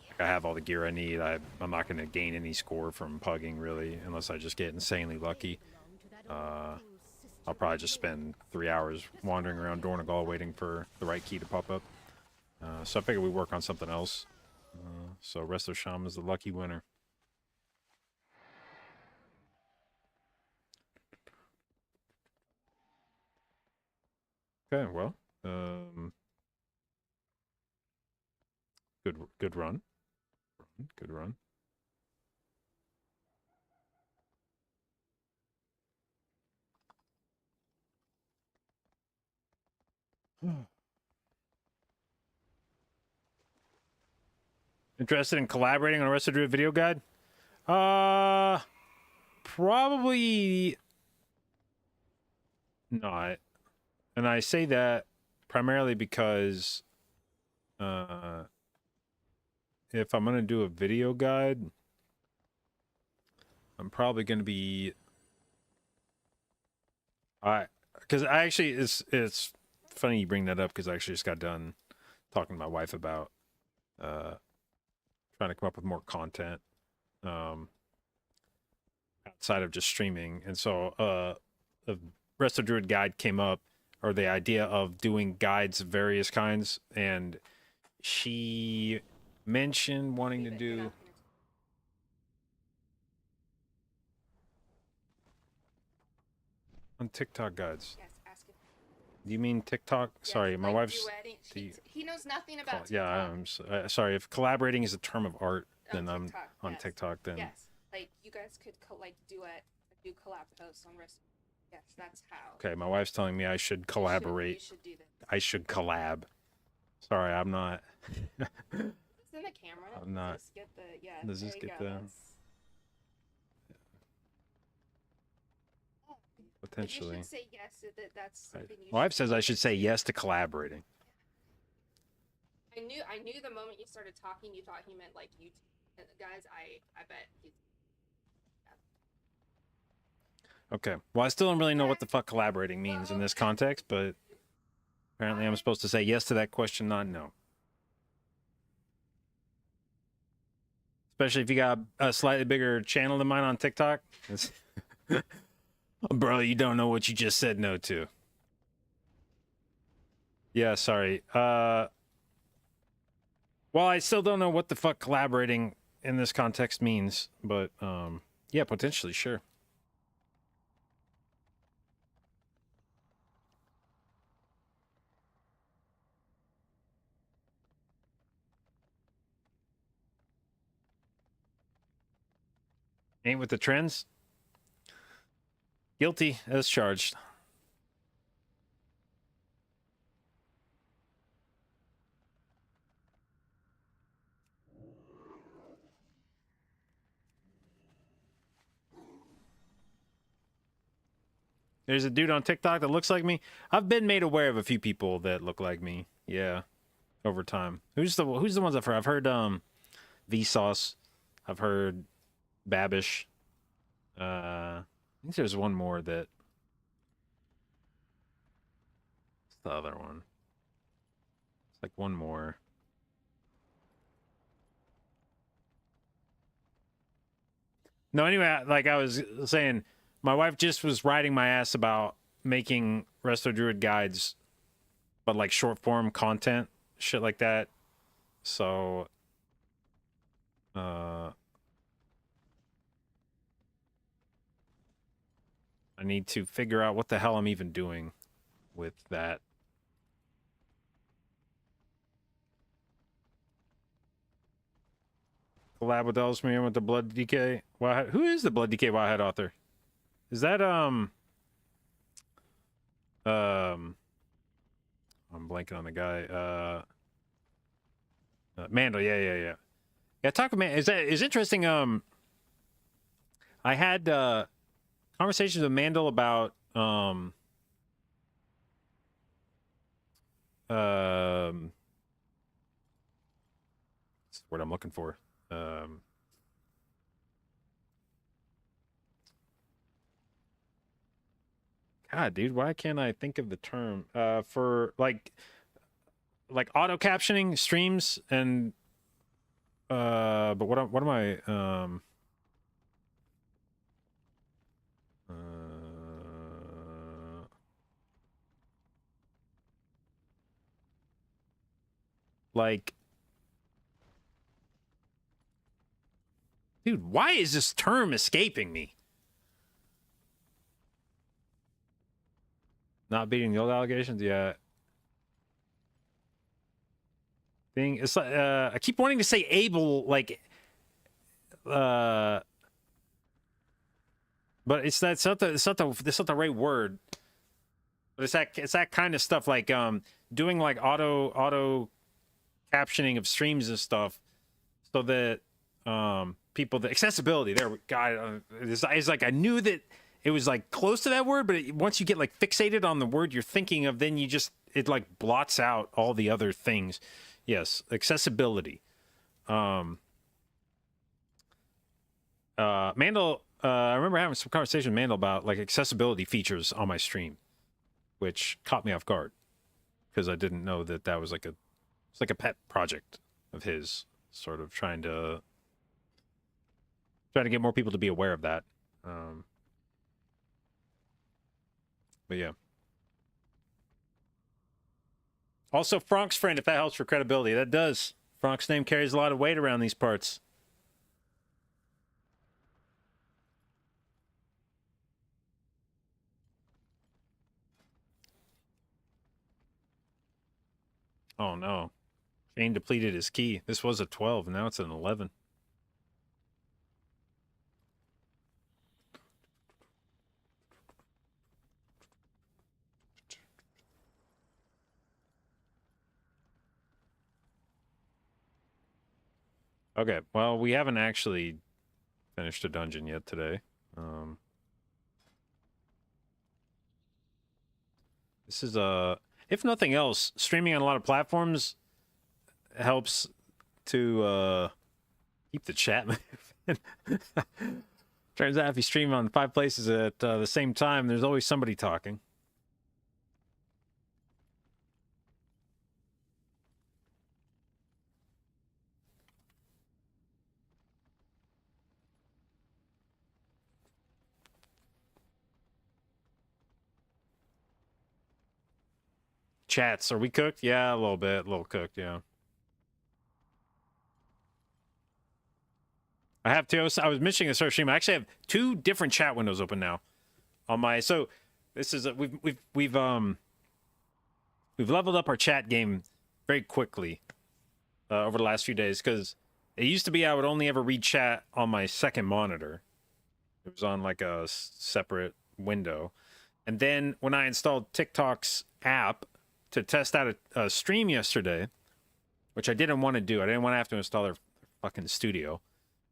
Like, I have all the gear I need. I'm not going to gain any score from pugging really, unless I just get insanely lucky. I'll probably just spend 3 hours wandering around Dornagal waiting for the right key to pop up. So I figured we work on something else. So Resto Shaman is the lucky winner. Okay, well, good run. Good run. Interested in collaborating on a Resto Druid video guide? Probably not. And I say that primarily because if I'm going to do a video guide, I'm probably going to be because I actually it's funny you bring that up because I actually just got done talking to my wife about trying to come up with more content outside of just streaming. And so the Resto Druid guide came up, or the idea of doing guides of various kinds, and she mentioned wanting to do on TikTok guides. Yes, ask him. Do you mean TikTok? Yes, Sorry, my like wife's duetting. the He knows nothing about yeah. TikTok. I'm sorry if collaborating is a term of art, On then I'm TikTok, on yes. TikTok. Then Yes, like you guys could do collab posts on rest Yes, that's how. Okay, my wife's telling me I should collaborate. You should do that. I should collab. Sorry, I'm not. It's in the camera. I'm not. Does this get the Does there this you get go, the- that's- But Potentially. you should say yes. That's something you. My wife should says do. I should say yes to collaborating. I knew the moment you started talking, you thought he meant like you. Guys, I bet he's. Okay. Well, I still don't really know what the fuck collaborating means in this context, but apparently I'm supposed to say yes to that question, not no. Especially if you got a slightly bigger channel than mine on TikTok. It's bro, you don't know what you just said no to. Yeah, sorry. Well, I still don't know what the fuck collaborating in this context means, but yeah, potentially, sure. Ain't with the trends? Guilty as charged. There's a dude on TikTok that looks like me. I've been made aware of a few people that look like me. Yeah, over time. Who's the ones I've heard? I've heard Vsauce. I've heard Babish. I think there's one more that. What's the other one? It's like one more. No, anyway, like I was saying, my wife just was riding my ass about making Resto Druid guides, but like short form content, shit like that. So, I need to figure out what the hell I'm even doing with that. Collab with Ellsmere with the Blood DK. Wildhead. Who is the Blood DK Wildhead author? Is that I'm blanking on the guy. Mandel. Yeah. Yeah, talk about is interesting. I had conversations with Mandel about what's the word I'm looking for? God, dude, why can't I think of the term? For like auto captioning streams and but what am I like, dude, why is this term escaping me? Not beating the old allegations, yeah. Thing, it's like I keep wanting to say able, like, but it's not the right word. But it's that kind of stuff, like doing like auto captioning of streams and stuff, so that people, the accessibility there, God, it's like I knew that it was like close to that word, but once you get like fixated on the word you're thinking of, then it like blots out all the other things. Yes, accessibility. Mandel, I remember having some conversation with Mandel about like accessibility features on my stream, which caught me off guard because I didn't know that was like it's like a pet project of his, sort of trying to get more people to be aware of that. But yeah. Also, Frank's friend, if that helps for credibility. That does. Frank's name carries a lot of weight around these parts. Oh, no. Shane depleted his key. This was a 12, and now it's an 11. Okay, well, we haven't actually finished a dungeon yet today. This is if nothing else, streaming on a lot of platforms helps to keep the chat moving. Turns out if you stream on 5 places at the same time, there's always somebody talking. Chats, are we cooked? Yeah, a little bit, a little cooked, yeah. I have two. I was mentioning this stream. I actually have 2 different chat windows open now on my. So this is we've leveled up our chat game very quickly over the last few days because it used to be I would only ever read chat on my second monitor. It was on like a separate window, and then when I installed TikTok's app to test out a stream yesterday, which I didn't want to do. I didn't want to have to install their fucking studio.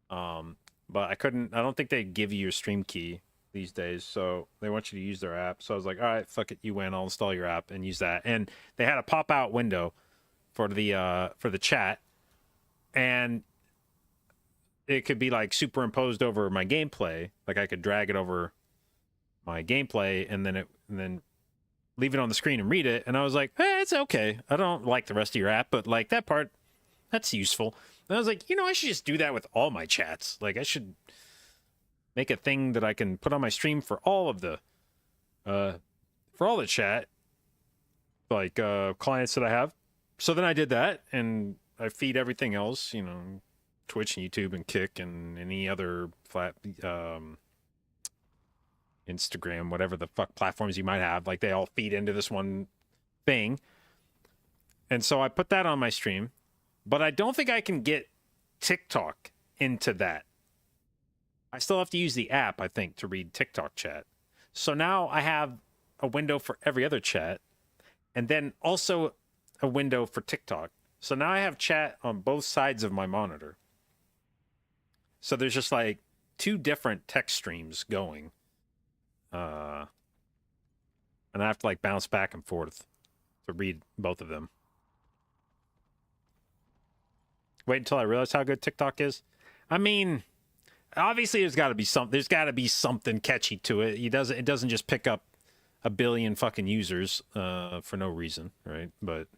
But I couldn't. I don't think they give you your stream key these days, so they want you to use their app. So I was like, all right, fuck it, you win. I'll install your app and use that. And they had a pop out window for the chat, and it could be like superimposed over my gameplay. Like I could drag it over my gameplay and then leave it on the screen and read it. And I was like, it's okay. I don't like the rest of your app, but like that part, that's useful. And I was like, I should just do that with all my chats. Like I should make a thing that I can put on my stream for all of the chat, like clients that I have. So then I did that, and I feed everything else, Twitch and YouTube and Kick and any other Instagram, whatever the fuck platforms you might have, like they all feed into this one thing. And so I put that on my stream, but I don't think I can get TikTok into that. I still have to use the app, I think, to read TikTok chat. So now I have a window for every other chat, and then also a window for TikTok. So now I have chat on both sides of my monitor. So there's just like 2 different text streams going. And I have to like bounce back and forth to read both of them. Wait until I realize how good TikTok is. I mean, obviously there's got to be something catchy to it. It doesn't just pick up a billion fucking users for no reason, right? But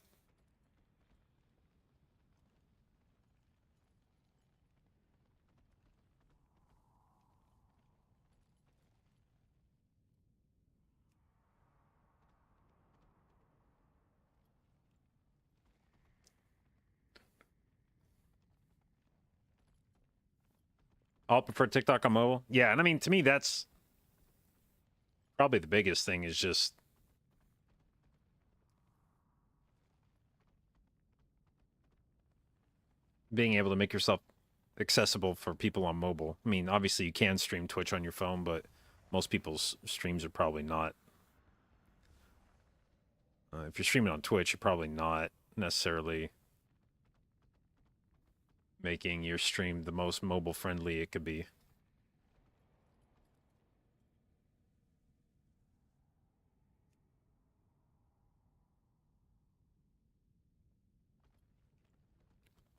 I'll prefer TikTok on mobile. Yeah, and I mean, to me, that's probably the biggest thing is just being able to make yourself accessible for people on mobile. I mean, obviously you can stream Twitch on your phone, but most people's streams are probably not. If you're streaming on Twitch, you're probably not necessarily making your stream the most mobile friendly it could be.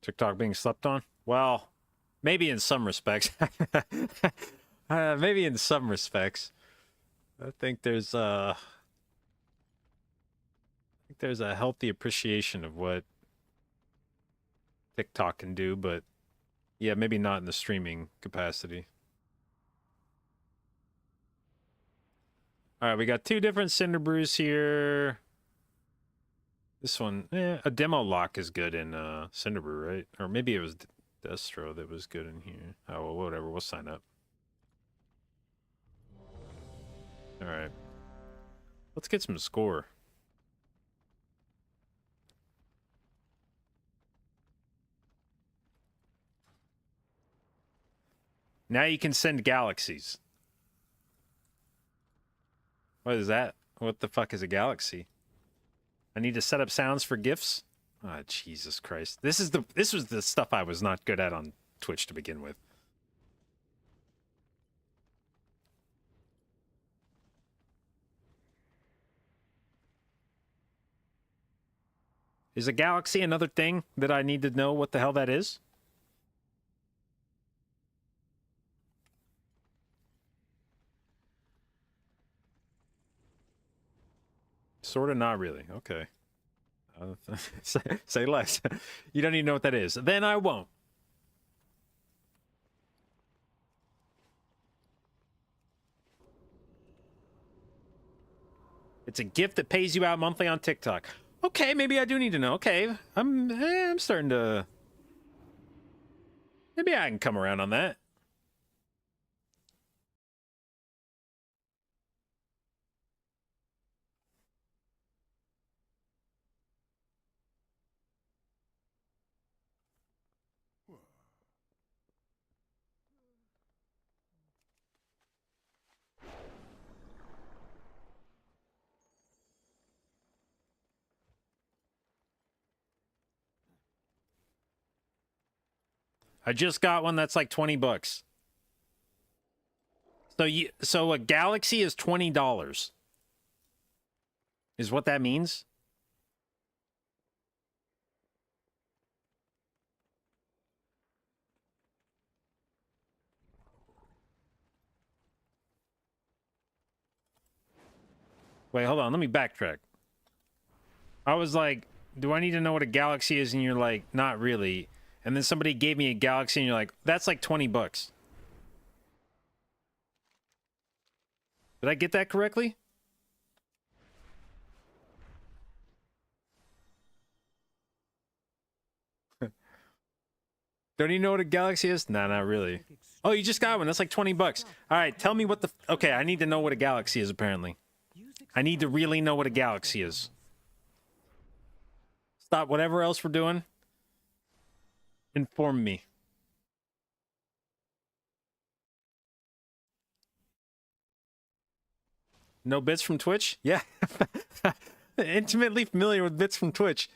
TikTok being slept on? Well, maybe in some respects. Maybe in some respects. I think there's a healthy appreciation of what TikTok can do, but yeah, maybe not in the streaming capacity. All right, we got 2 different Cinder Brews here. This one, a demo lock is good in Cinder Brew, right? Or maybe it was Destro that was good in here. Oh, well, whatever. We'll sign up. All right. Let's get some score. Now you can send galaxies. What is that? What the fuck is a galaxy? I need to set up sounds for GIFs? Ah, Jesus Christ. This was the stuff I was not good at on Twitch to begin with. Is a galaxy another thing that I need to know what the hell that is? Sort of, not really. Okay. Say less. You don't even know what that is. Then I won't. It's a gift that pays you out monthly on TikTok. Okay, maybe I do need to know. Okay, I'm starting to. Maybe I can come around on that. I just got one that's like $20. So a galaxy is $20. Is what that means? Wait, hold on. Let me backtrack. I was like, do I need to know what a galaxy is? And you're like, not really. And then somebody gave me a galaxy and you're like, that's like $20. Did I get that correctly? Don't you know what a galaxy is? Nah, not really. Oh, you just got one. That's like $20. All right, tell me what the... Okay, I need to know what a galaxy is, apparently. I need to really know what a galaxy is. Stop whatever else we're doing. Inform me. No bits from Twitch? Yeah. Intimately familiar with bits from Twitch.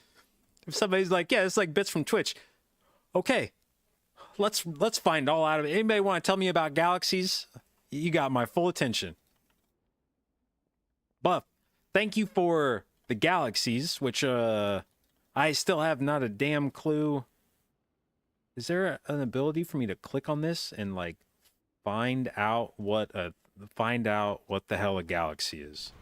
If somebody's like, yeah, it's like bits from Twitch. Okay. Let's find all out of it. Anybody want to tell me about galaxies? You got my full attention. Buff, thank you for the galaxies, which I still have not a damn clue. Is there an ability for me to click on this and like find out what the hell a galaxy is?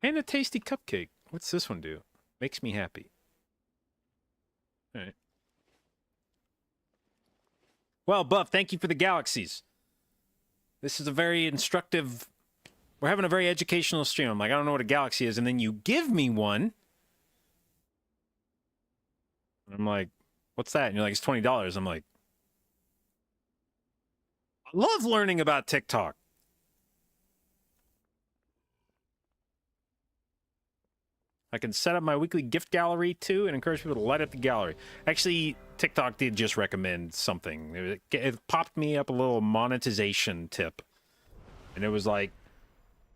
And a tasty cupcake. What's this one do? Makes me happy. All right. Well, Buff, thank you for the galaxies. This is a very instructive... We're having a very educational stream. I'm like, I don't know what a galaxy is. And then you give me one. I'm like, what's that? And you're like, it's $20. I'm like, I love learning about TikTok. I can set up my weekly gift gallery too and encourage people to light up the gallery. Actually, TikTok did just recommend something. It popped me up a little monetization tip. And it was like,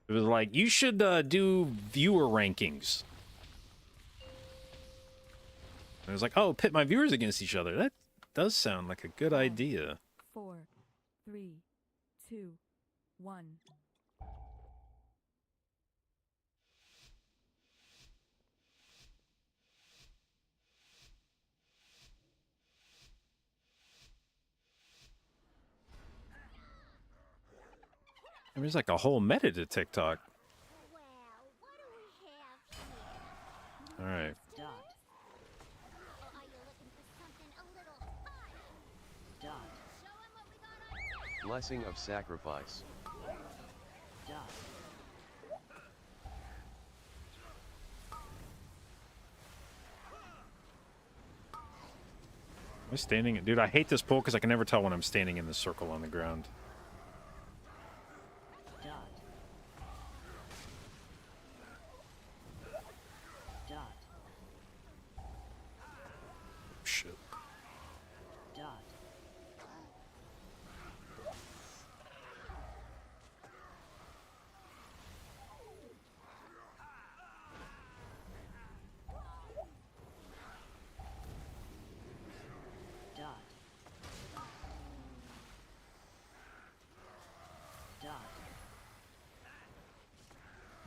you should do viewer rankings. And I was like, oh, pit my viewers against each other. That does sound like a good idea. 4, 3, 2, 1. And there's like a whole meta to TikTok. Well, what do we have here? All right. Dot. Or are you looking for something a little hotter? Dot. Show 'em what we got on. Blessing of sacrifice. Dot. Am I standing? Dude, I hate this pool because I can never tell when I'm standing in the circle on the ground. Dot. Dot. Shit. Dot.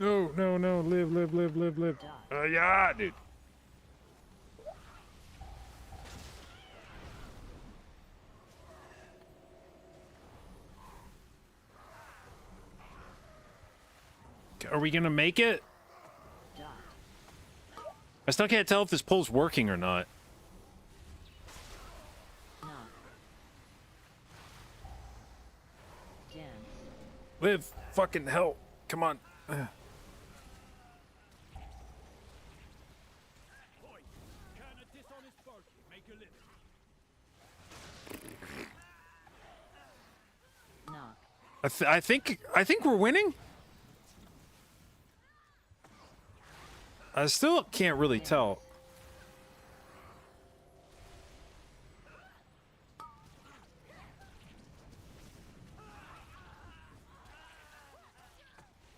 No, no, no. Live, live, live, live, live. Yeah, dude. Are we gonna make it? Dot. I still can't tell if this pull's working or not. Knock. Dance. Live. Fucking hell. Come on. Boy, can a dishonest barkeep make a living? Knock. I think we're winning. I still can't really tell.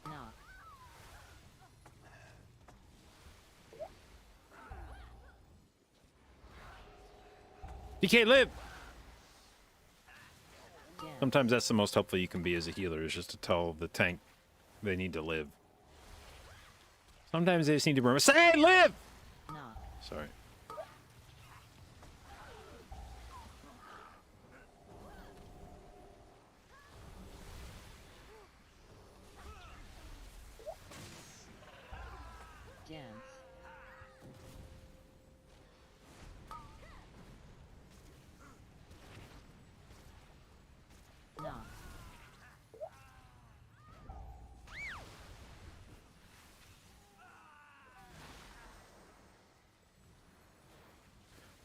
Knock. You can't live. Dance. Sometimes that's the most helpful you can be as a healer, is just to tell the tank they need to live. Sometimes they just need to remember, say, hey, live! Knock. Sorry. Dance. Knock.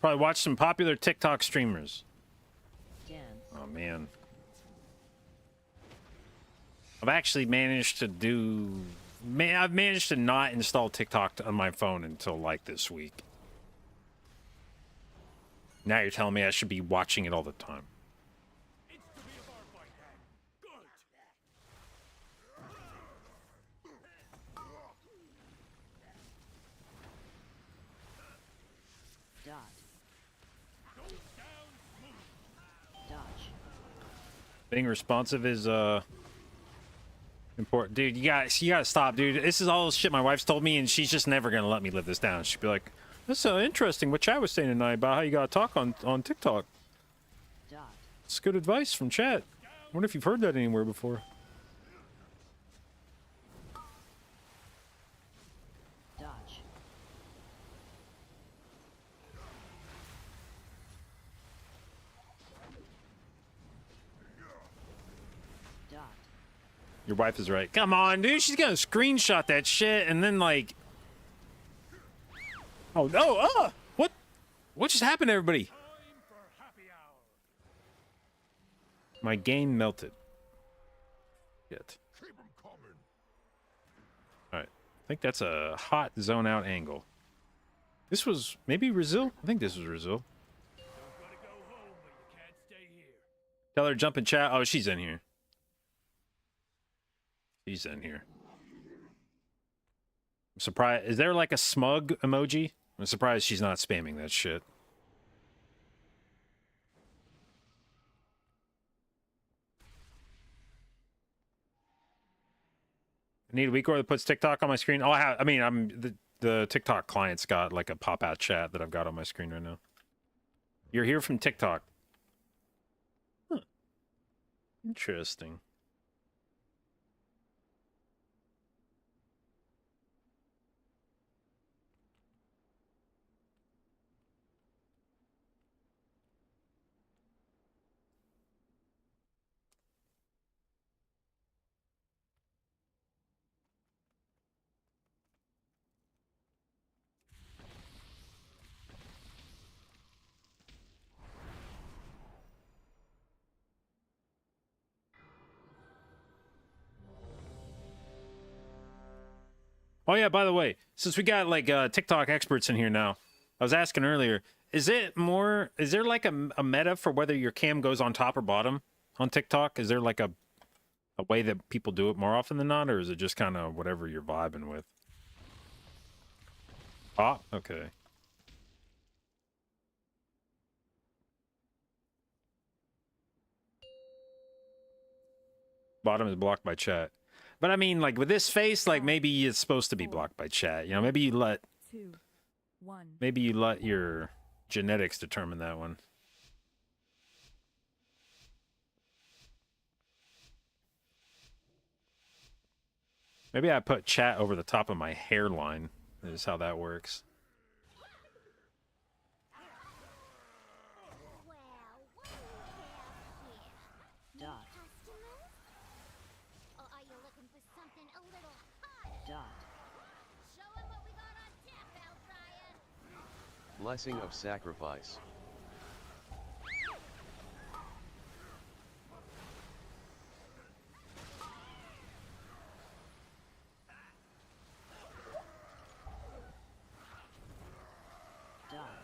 Probably watch some popular TikTok streamers. Dance. Oh, man. I've actually managed to do... I've managed to not install TikTok on my phone until, like, this week. Now you're telling me I should be watching it all the time. It's to be a bar fight, then. Good. Dot. Goes down smooth. Dodge. Being responsive is, important. Dude, you gotta stop, dude. This is all the shit my wife's told me, and she's just never gonna let me live this down. She'd be like, that's interesting what Chad was saying tonight about how you gotta talk on TikTok. Dot. It's good advice from Chad. I wonder if you've heard that anywhere before. Dodge. Dot. Your wife is right. Come on, dude. She's gonna screenshot that shit and then, like... Oh, no! Ah! What just happened to everybody? Time for happy hour. My game melted. Shit. Keep 'em coming. Alright. I think that's a hot zone out angle. This was maybe Brazil? I think this was Brazil. Don't gotta go home, but you can't stay here. Tell her to jump in chat. Oh, she's in here. She's in here. I'm surprised. Is there like a smug emoji? I'm surprised she's not spamming that shit. I need a weak order that puts TikTok on my screen. Oh, I mean, the TikTok client's got like a pop-out chat that I've got on my screen right now. You're here from TikTok. Huh. Interesting. Oh yeah, by the way, since we got like TikTok experts in here now, I was asking earlier, is there like a meta for whether your cam goes on top or bottom on TikTok? Is there like a way that people do it more often than not, or is it just kind of whatever you're vibing with? Ah, okay. Bottom is blocked by chat. But I mean, like with this face, like maybe it's supposed to be blocked by chat. You know, maybe you let 2, 1. your genetics determine that one. Maybe I put chat over the top of my hairline. Is how that works. Well, what do we have here? Dot. Customers? Or are you looking for something a little hotter? Dot. Show 'em what we got on tap, Hellfire! Blessing of sacrifice. Dot.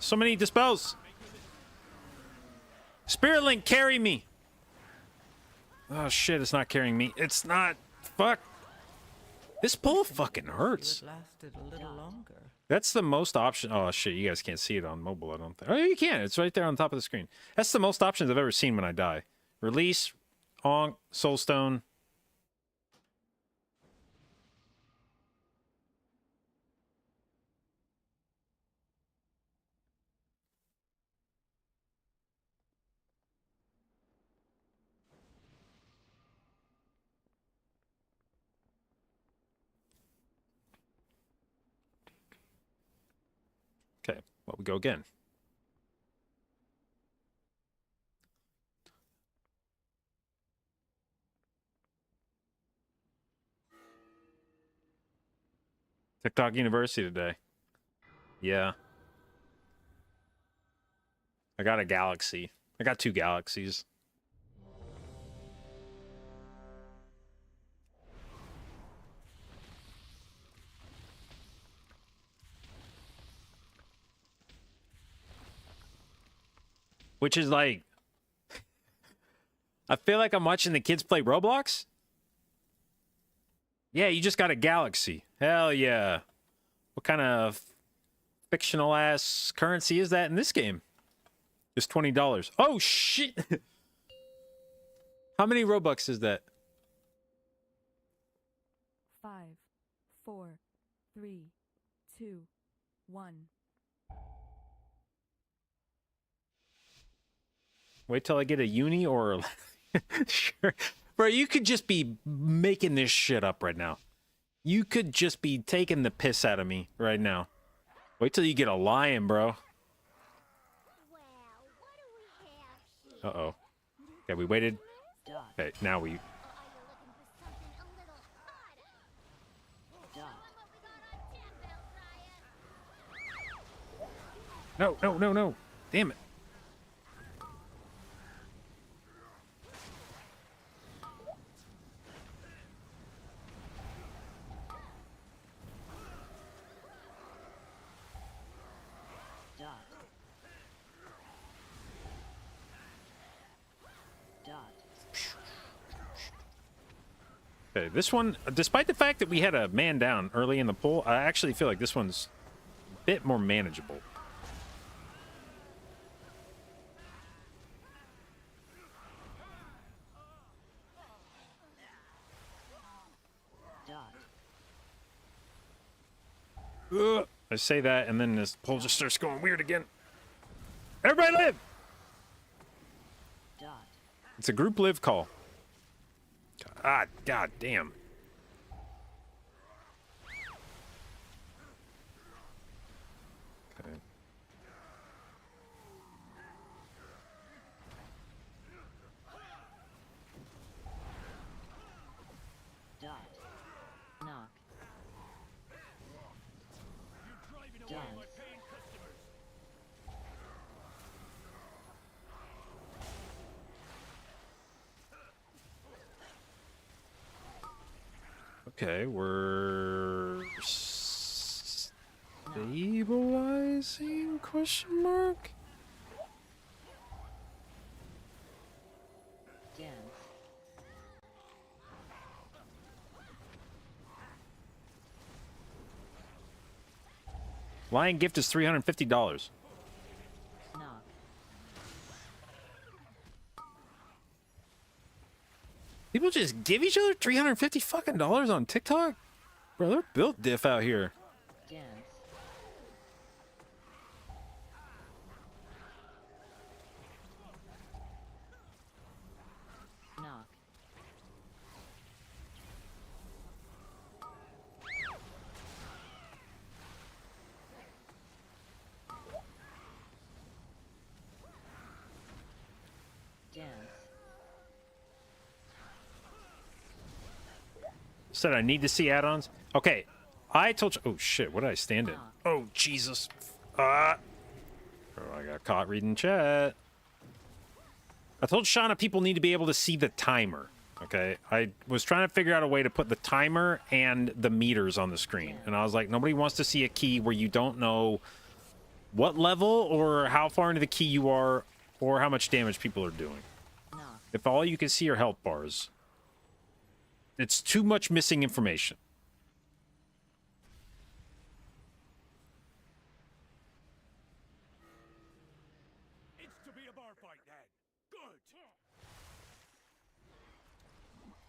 So many dispels. Spirit Link, carry me. Oh shit, it's not carrying me. It's not. Fuck. This pull fucking hurts. Lasted a little longer. That's the most option. Oh shit, you guys can't see it on mobile, I don't think. Oh, you can. It's right there on top of the screen. That's the most options I've ever seen when I die. Release, Onk, Soulstone. Okay, well, we go again. TikTok University today. Yeah. I got a galaxy. I got 2 galaxies. Which is like, I feel like I'm watching the kids play Roblox. Yeah, you just got a galaxy. Hell yeah. What kind of fictional ass currency is that in this game? It's $20. Oh shit. How many Robux is that? 5, 4, 3, 2, 1. Wait till I get a uni or sure. Bro, you could just be making this shit up right now. You could just be taking the piss out of me right now. Wait till you get a lion, bro. Well, what do we have here? Uh-oh. Okay, we waited. Dot. Okay, now we... Or are you looking for something a little hotter? Show 'em Dot. what we got on tap, Hellfire! No, no, no, no. Damn it. Dot. Dot. Okay, this one, despite the fact that we had a man down early in the pool, I actually feel like this one's a bit more manageable. Dot. Ugh. I say that, and then this poll just starts going weird again. Everybody live! Dot. It's a group live call. Ah, god damn. Okay. Dot. Knock. Dot. Okay, we're stabilizing? Question mark? Dance. Lion gift is $350. Knock. People just give each other $350 fucking dollars on TikTok? Bro, they're built diff out here. Dance. Knock. Dance. Said I need to see add-ons. Okay, I told you. Oh shit, what did I stand in? Oh Jesus. Oh, I got caught reading chat. I told Shauna people need to be able to see the timer. Okay, I was trying to figure out a way to put the timer and the meters on the screen, and I was like, nobody wants to see a key where you don't know what level or how far into the key you are or how much damage people are doing. Knock. If all you can see are health bars, it's too much missing information. It's to be a bar fight then. Good.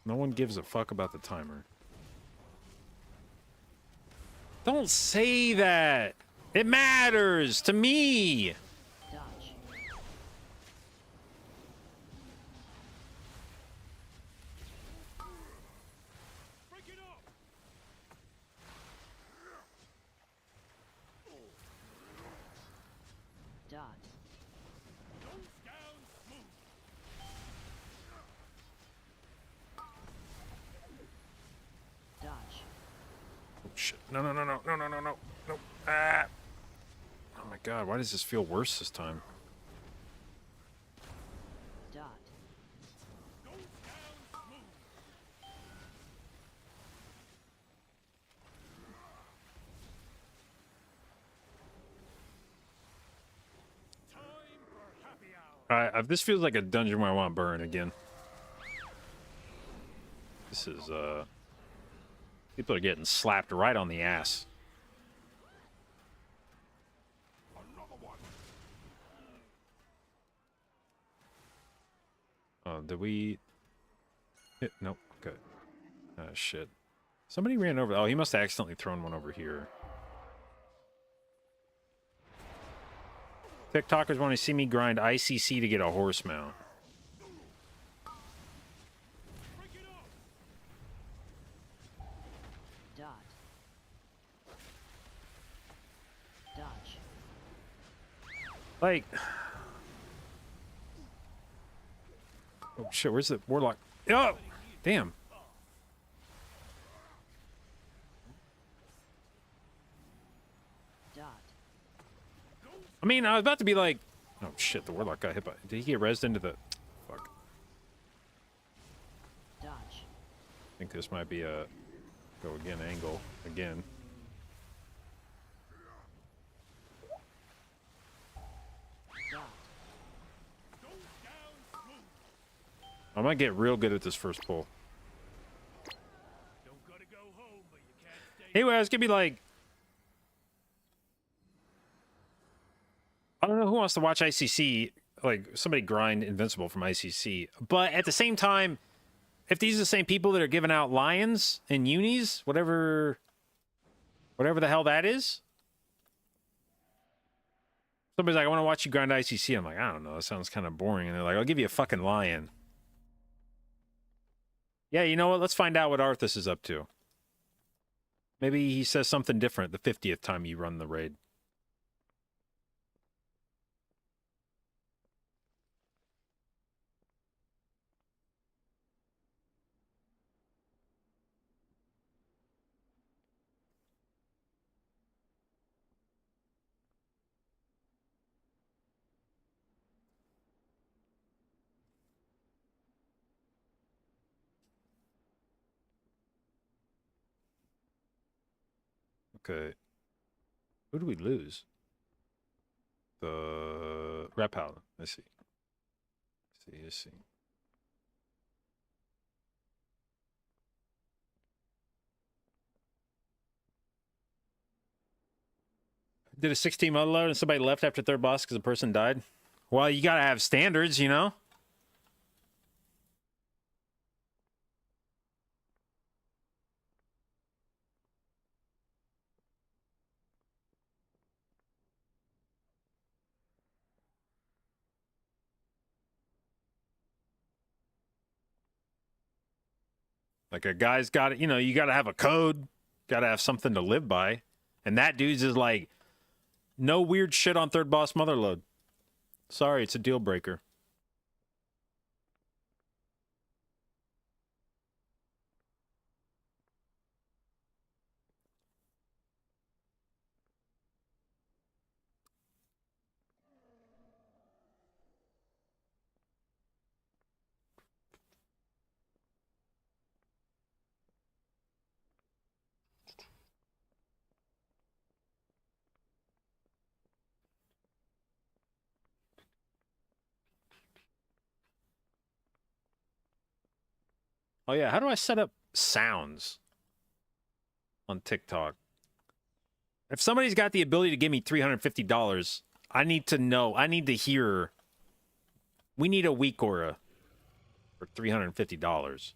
No one gives a fuck about the timer. Don't say that. It matters to me. Dodge. Break it up. Dot. Nose down smooth. Dodge. Oh shit. No, no, no, no, no, no, no, no. No. Ah. Oh my god, why does this feel worse this time? Dot. Nose down smooth. Time for happy hour. This feels like a dungeon where I want to burn again. This is, people are getting slapped right on the ass. Another one. Oh, did we... hit? Nope, okay. Ah, shit. Somebody ran over... Oh, he must have accidentally thrown one over here. TikTokers want to see me grind ICC to get a horse mount. Break it up. Dot. Dodge. Like... Oh, shit, where's the warlock? Oh! Damn. Dot. I mean, I was about to be like... Oh, shit, the warlock got hit by... Did he get rezzed into the... Fuck. Dodge. I think this might be a... Go again angle. Again. Dot. Nose down smooth. I might get real good at this first pull. Don't gotta go home, but you can't stay. Anyway, I was gonna be like... I don't know who wants to watch ICC, like, somebody grind Invincible from ICC. But at the same time, if these are the same people that are giving out lions and unis, whatever the hell that is... Somebody's like, I want to watch you grind ICC. I'm like, I don't know, that sounds kind of boring. And they're like, I'll give you a fucking lion. Yeah, you know what? Let's find out what Arthas is up to. Maybe he says something different the 50th time you run the raid. Okay. Who do we lose? The Rep Paladin. I see. I see. Did a 16 mother load and somebody left after third boss because the person died? Well, you gotta have standards, you know? Like a guy's got it, you know, you gotta have a code, gotta have something to live by. And that dude's is like, no weird shit on third boss mother load. Sorry, it's a deal breaker. Oh yeah, how do I set up sounds on TikTok? If somebody's got the ability to give me $350, I need to know. I need to hear. We need a week aura for $350.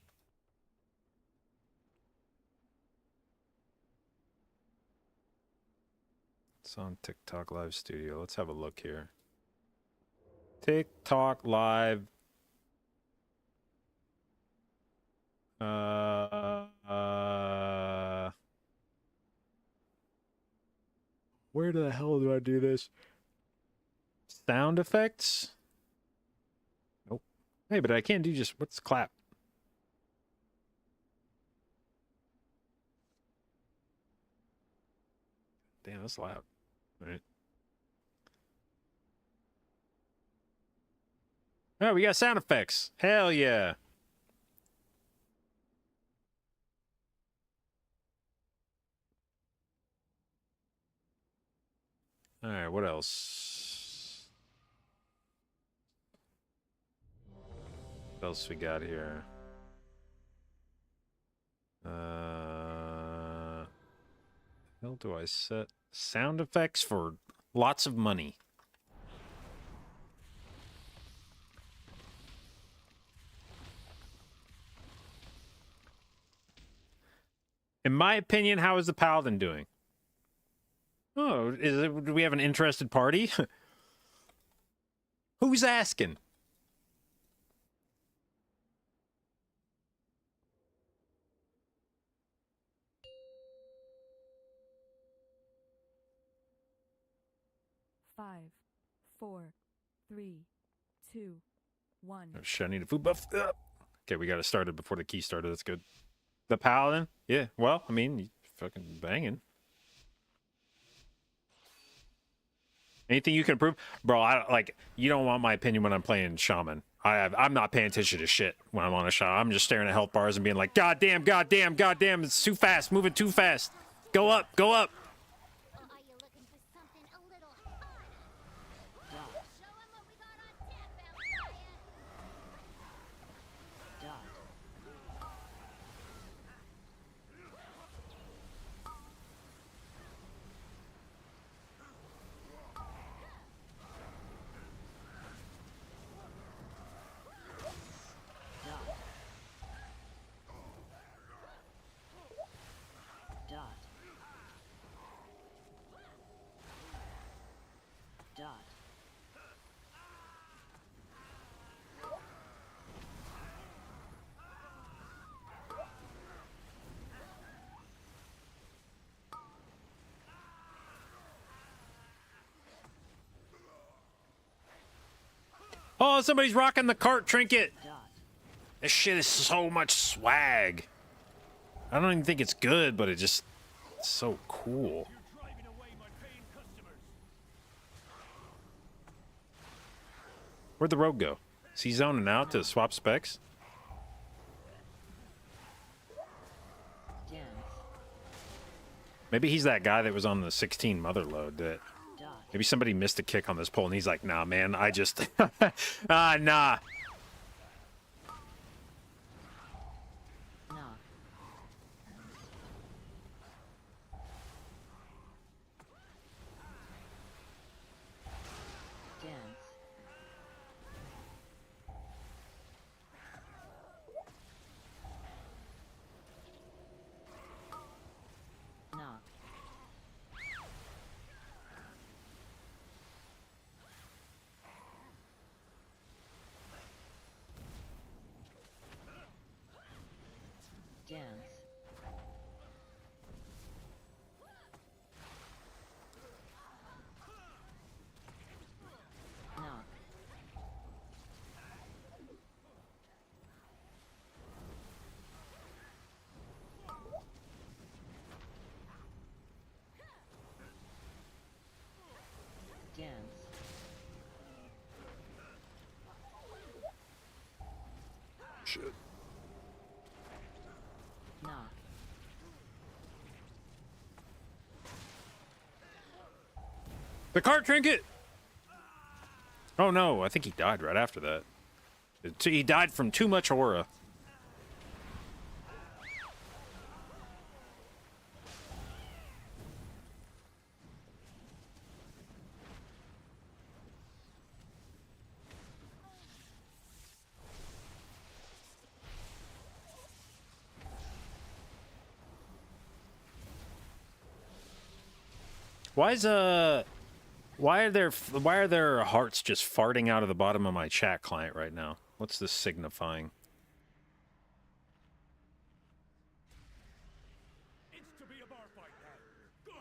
It's on TikTok Live Studio. Let's have a look here. TikTok Live. Where the hell do I do this? Sound effects? Nope. Hey, but I can't do just what's clap? Damn, that's loud. All right. Oh, we got sound effects. Hell yeah. All right, what else? What else we got here? Hell do I set sound effects for lots of money? In my opinion, how is the Paladin doing? Oh, do we have an interested party? Who's asking? Five, four, three, two, one. Oh, shit, I need a food buff. Ugh. Okay, we got it started before the key started. That's good. The Paladin? Yeah, well, I mean, he's fucking banging. Anything you can improve? Bro, you don't want my opinion when I'm playing shaman. I'm not paying attention to shit when I'm on a shaman. I'm just staring at health bars and being like, God damn, it's too fast, moving too fast. Go up, go up. Or are you looking for something a little harder? Show 'em what we got on tap, vampire! Dot. Dot. Dot. Oh, somebody's rocking the cart trinket. Dot. This shit is so much swag. I don't even think it's good, but it's so cool. Driving away my paying customers. Where'd the rogue go? Is he zoning out to swap specs? Dance. Maybe he's that guy that was on the 16 mother load that Dot. maybe somebody missed a kick on this pole and he's like, nah, man, I just, nah. Knock. shit. Knock. The card trinket! Oh no, I think he died right after that. He died from too much aura. Why are there hearts just farting out of the bottom of my chat client right now? What's this signifying? It's to be a bar fight now. Good.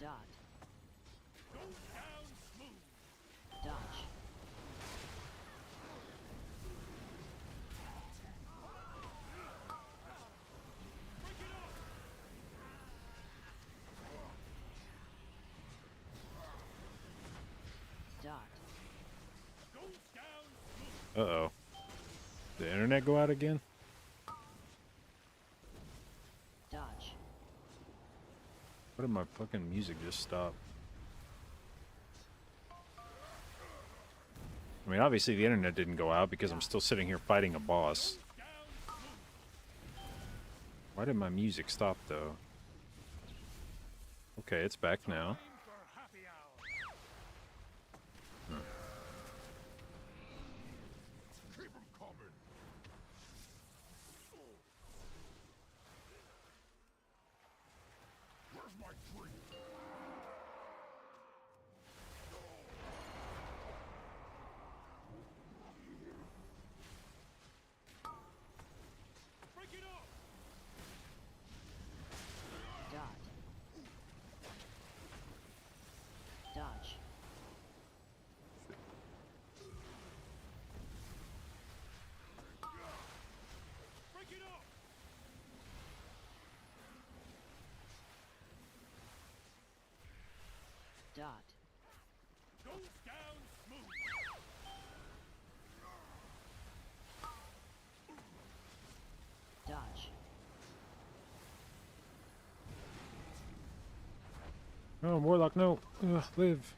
Dot. Goes down smooth. Dodge. Dot. Goes down smooth. Uh-oh. Did the internet go out again? Dodge. What did my fucking music just stop? I mean, obviously the internet didn't go out because I'm still sitting here fighting a boss. Why did my music stop, though? Okay, it's back now. For happy hour. Keep 'em coming. Where's my drink? Break it up. Dot. Dodge. Break it up. Dot. Goes down smooth. Dodge. Oh, Warlock, no. Ugh, live.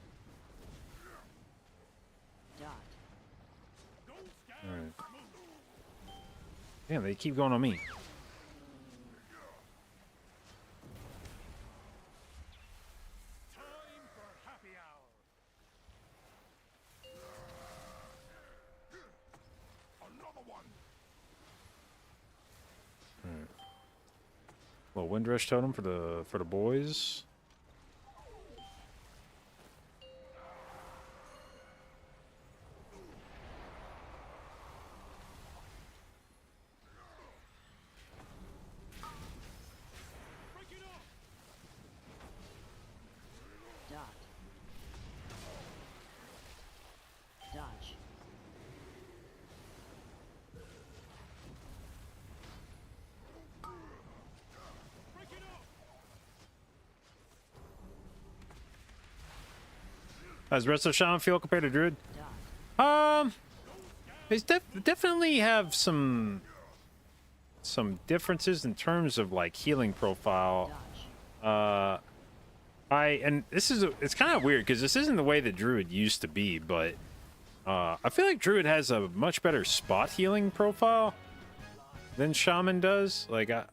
Dot. Goes down Alright. smooth. Damn, they keep going on me. Time for happy hour. Another one. Little Windrush totem for the boys. Break it up. Dot. Dodge. Break it up. How's Resto Shaman feel compared to Druid? Dot. They definitely have some differences in terms of like healing profile. Dodge. And this is it's kind of weird because this isn't the way that Druid used to be, but I feel like Druid has a much better spot healing profile than Shaman does. Like I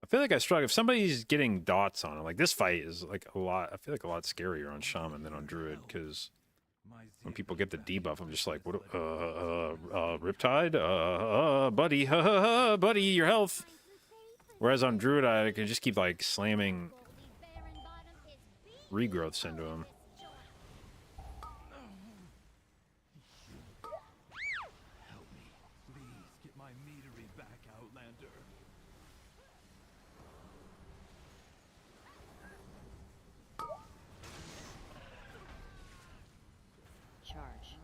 feel like I struggle if somebody's getting dots on it. Like this fight is like a lot. I feel like a lot scarier on Shaman than on Druid because when people get the debuff, I'm just like, what? Riptide, buddy, buddy, your health. Whereas on Druid, I can just keep like slamming regrowths into him. Help me. Please get my meadery back, Outlander. Charge.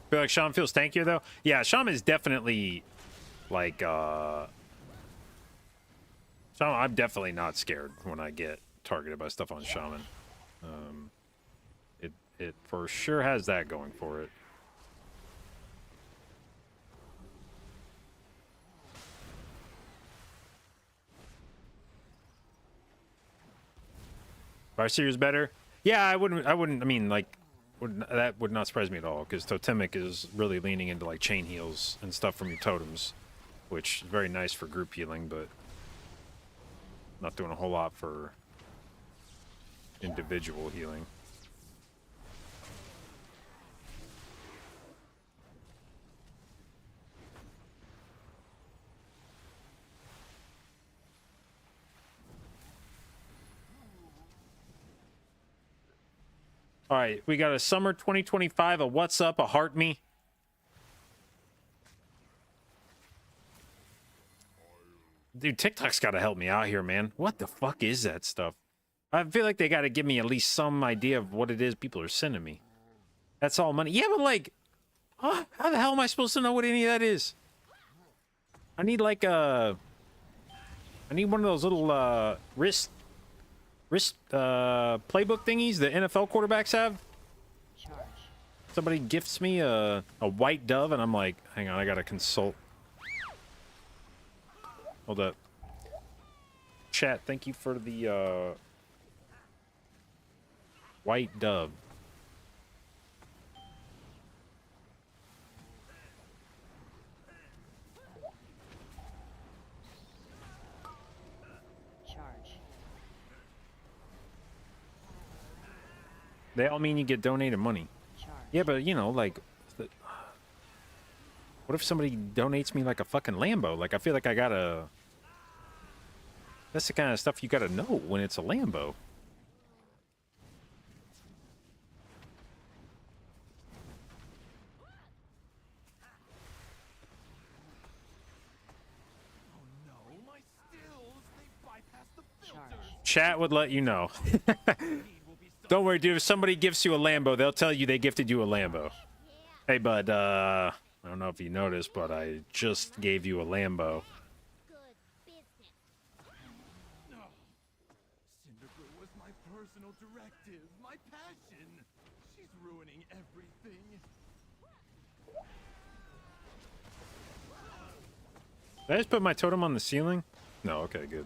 Feel like Shaman feels tankier though. Yeah, Shaman is definitely like Shaman. I'm definitely not scared when I get targeted by stuff on Shaman. It for sure has that going for it. Farseer is better. Yeah, I wouldn't. I mean, like, that would not surprise me at all because Totemic is really leaning into like chain heals and stuff from your totems, which is very nice for group healing, but not doing a whole lot for individual healing. All right, we got a summer 2025, a what's up, a heart me. Dude, TikTok's got to help me out here, man. What the fuck is that stuff? I feel like they got to give me at least some idea of what it is people are sending me. That's all money. Yeah, but like, how the hell am I supposed to know what any of that is? I need like I need one of those little wrist playbook thingies the NFL quarterbacks have. Charge. Somebody gifts me a white dove, and I'm like, hang on, I gotta consult. Hold up. Chat, thank you for the white dove. Charge. They all mean you get donated money. Charge. Yeah, but you know, like, what if somebody donates me like a fucking Lambo? Like, I feel like I gotta. That's the kind of stuff you gotta know when it's a Lambo. Oh no, my stills! They bypassed the filters! Charge. Chat would let you know. Speed will be so Don't worry, dude. If somebody gifts you a Lambo, they'll tell you they gifted you a Lambo. Hey, bud, I don't know if you noticed, but I just gave you a Lambo. Good business. Cindergirl was my personal directive, my passion. She's ruining everything. Did I just put my totem on the ceiling? No, okay, good.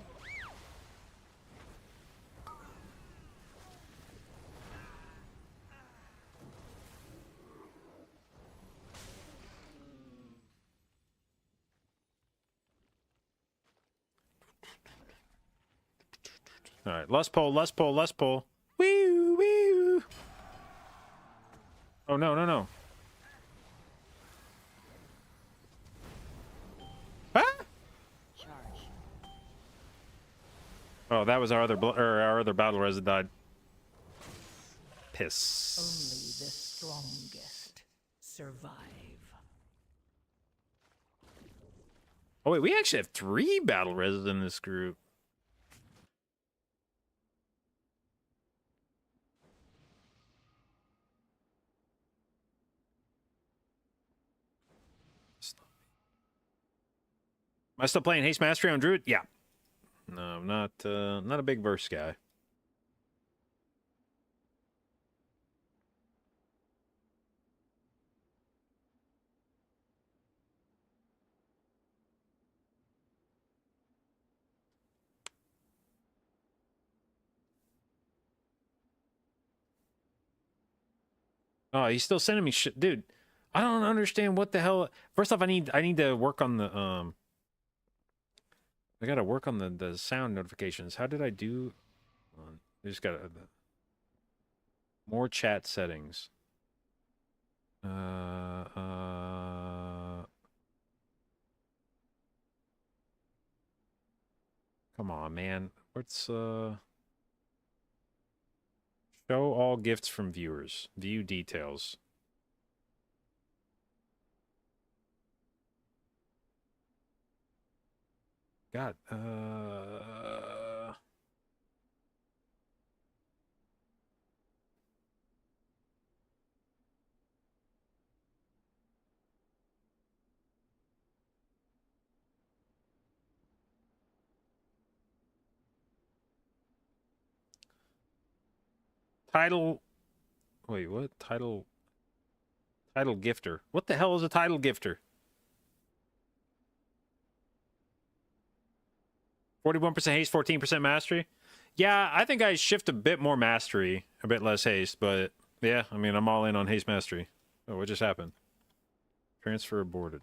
All right, lust pole, lust pole, lust pole. Wee wee. Oh no, no, no. Ah! Charge. Oh, that was our other our other battle res that died. Only Piss. the strongest survive. Oh wait, we actually have 3 battle reses in this group. Am I still playing Haste Mastery on Druid? Yeah. No, I'm not a big verse guy. Oh, he's still sending me shit, dude. I don't understand what the hell. First off, I need to work on the I gotta work on the sound notifications. How did I do? Hold on. I just gotta more chat settings. Come on, man. What's show all gifts from viewers. View details. God, Title. Wait, what? Title gifter. What the hell is a title gifter? 41% haste, 14% mastery. Yeah, I think I shift a bit more mastery, a bit less haste, but yeah, I mean, I'm all in on haste mastery. Oh, what just happened? Transfer aborted.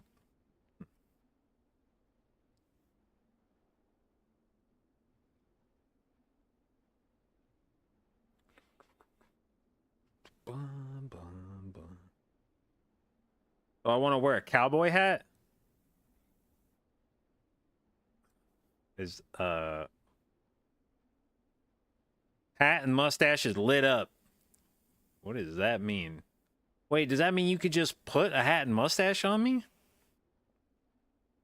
Bum, bum, bum. Oh, I want to wear a cowboy hat? Is, hat and mustache is lit up. What does that mean? Wait, does that mean you could just put a hat and mustache on me?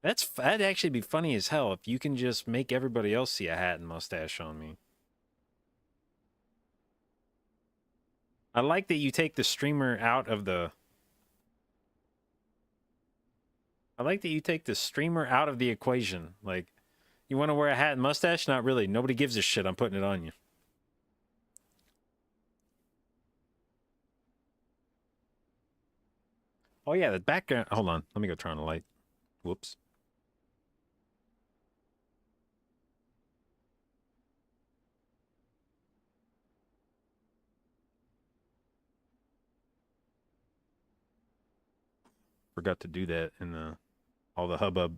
That'd actually be funny as hell if you can just make everybody else see a hat and mustache on me. I like that you take the streamer out of the... I like that you take the streamer out of the equation. Like, you want to wear a hat and mustache? Not really. Nobody gives a shit. I'm putting it on you. Oh, yeah, the background... Hold on. Let me go turn on the light. Whoops. Forgot to do that in all the hubbub.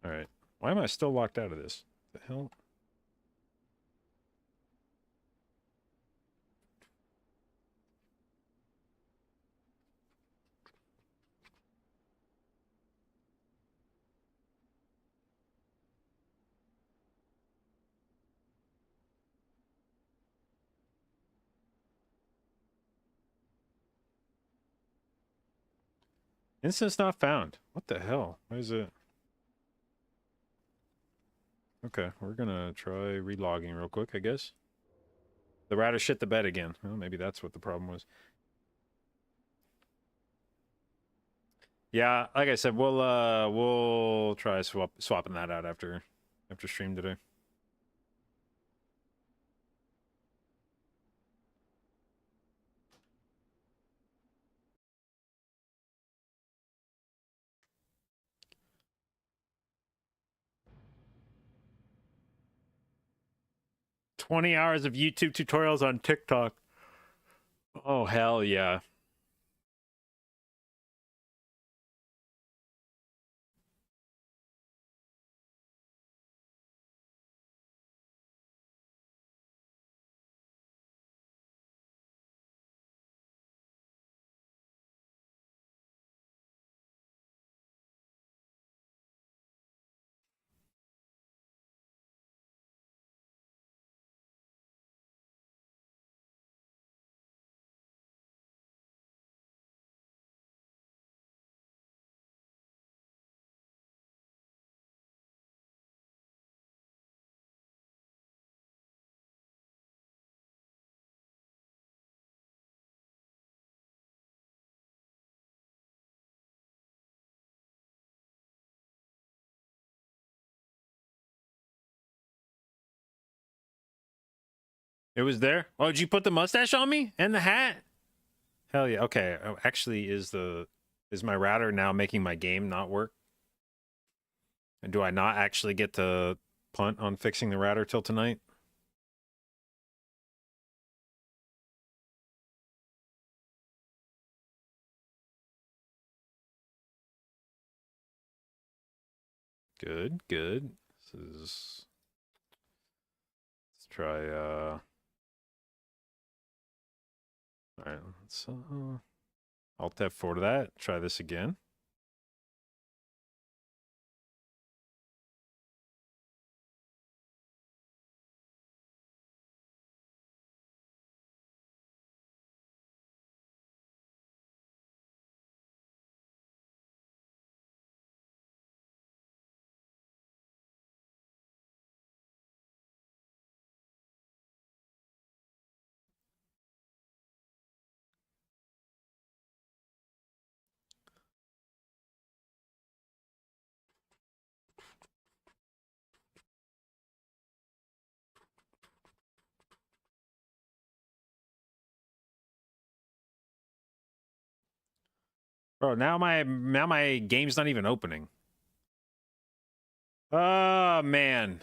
All right. Why am I still locked out of this? The hell? Instance not found. What the hell? Why is it? Okay, we're gonna try relogging real quick, I guess. The router shit the bed again. Well, maybe that's what the problem was. Yeah, like I said, we'll try swapping that out after stream today. $20 hours of YouTube tutorials on TikTok. Oh hell yeah. It was there? Oh, did you put the mustache on me? And the hat? Hell yeah. Okay. Oh, actually, is my router now making my game not work? And do I not actually get to punt on fixing the router till tonight? Good, good. Let's try all right, let's Alt F4 to that. Try this again. Bro, now my game's not even opening. Oh man.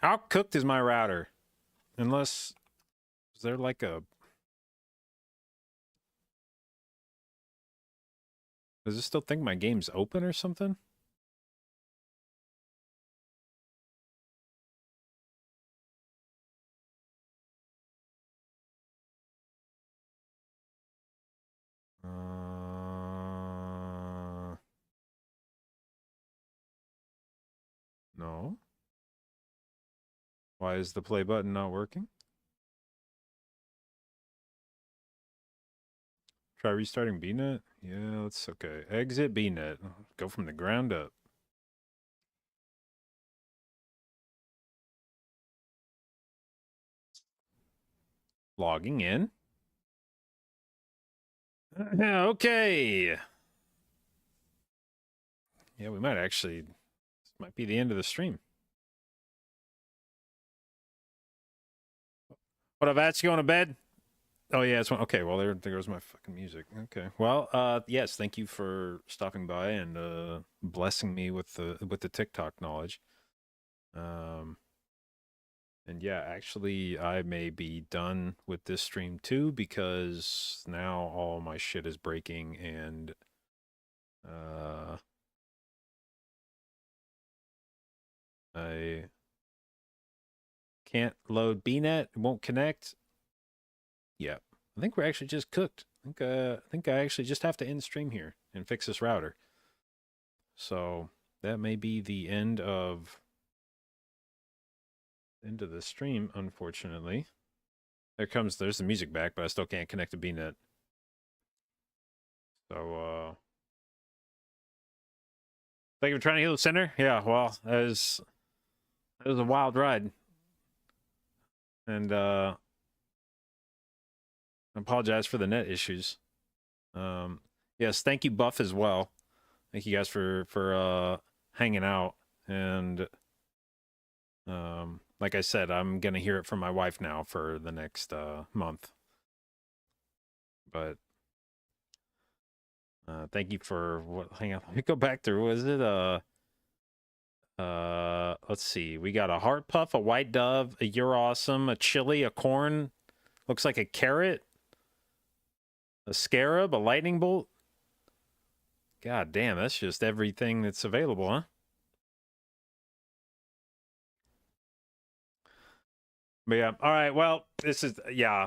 How cooked is my router? Unless is there like a does it still think my game's open or something? No. Why is the play button not working? Try restarting BNet? Yeah, that's okay. Exit BNet. Go from the ground up. Logging in. Okay. Yeah, we might actually. This might be the end of the stream. What up, Vats? You going to bed? Oh yeah, it's one. Okay, well there goes my fucking music. Okay, well, yes, thank you for stopping by and blessing me with the TikTok knowledge. And yeah, actually, I may be done with this stream too because now all my shit is breaking and I can't load BNet. It won't connect. Yeah, I think we're actually just cooked. I think I actually just have to end stream here and fix this router. So that may be the end of the stream, unfortunately. There's the music back, but I still can't connect to BNet. So thank you for trying to heal the center. Yeah, well, it was a wild ride. And I apologize for the net issues. Yes, thank you, Buff, as well. Thank you guys for hanging out. And like I said, I'm gonna hear it from my wife now for the next month. But thank you for what. Hang on, let me go back through. Was it let's see. We got a heart puff, a white dove, a you're awesome, a chili, a corn, looks like a carrot, a scarab, a lightning bolt. God damn, that's just everything that's available, huh? But yeah, all right. Well, this is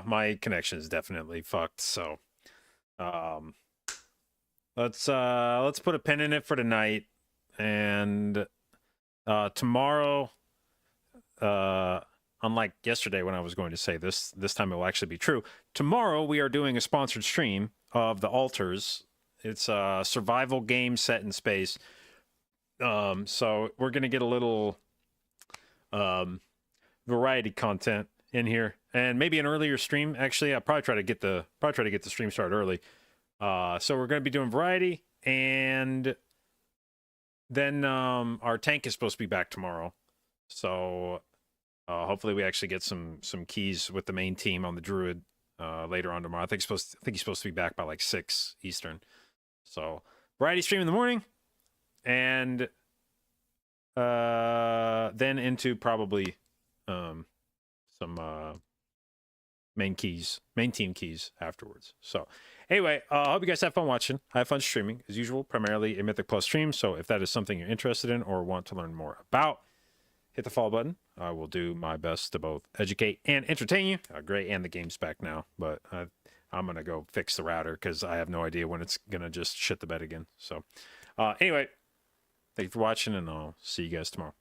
my connection is definitely fucked. So, let's put a pin in it for tonight, and tomorrow, unlike yesterday when I was going to say this time it will actually be true. Tomorrow we are doing a sponsored stream of The Altars. It's a survival game set in space. So we're gonna get a little variety content in here, and maybe an earlier stream. Actually, I'll probably try to get the stream started early. So we're gonna be doing variety, and then our tank is supposed to be back tomorrow. So hopefully we actually get some keys with the main team on the druid later on tomorrow. I think he's supposed to be back by like 6 Eastern. So variety stream in the morning, and then into probably some main team keys afterwards. So anyway, I hope you guys have fun watching. I have fun streaming as usual, primarily a Mythic Plus stream. So if that is something you're interested in or want to learn more about, hit the follow button. I will do my best to both educate and entertain you. Great, and the game's back now, but I'm gonna go fix the router because I have no idea when it's gonna just shit the bed again. So anyway, thank you for watching, and I'll see you guys tomorrow.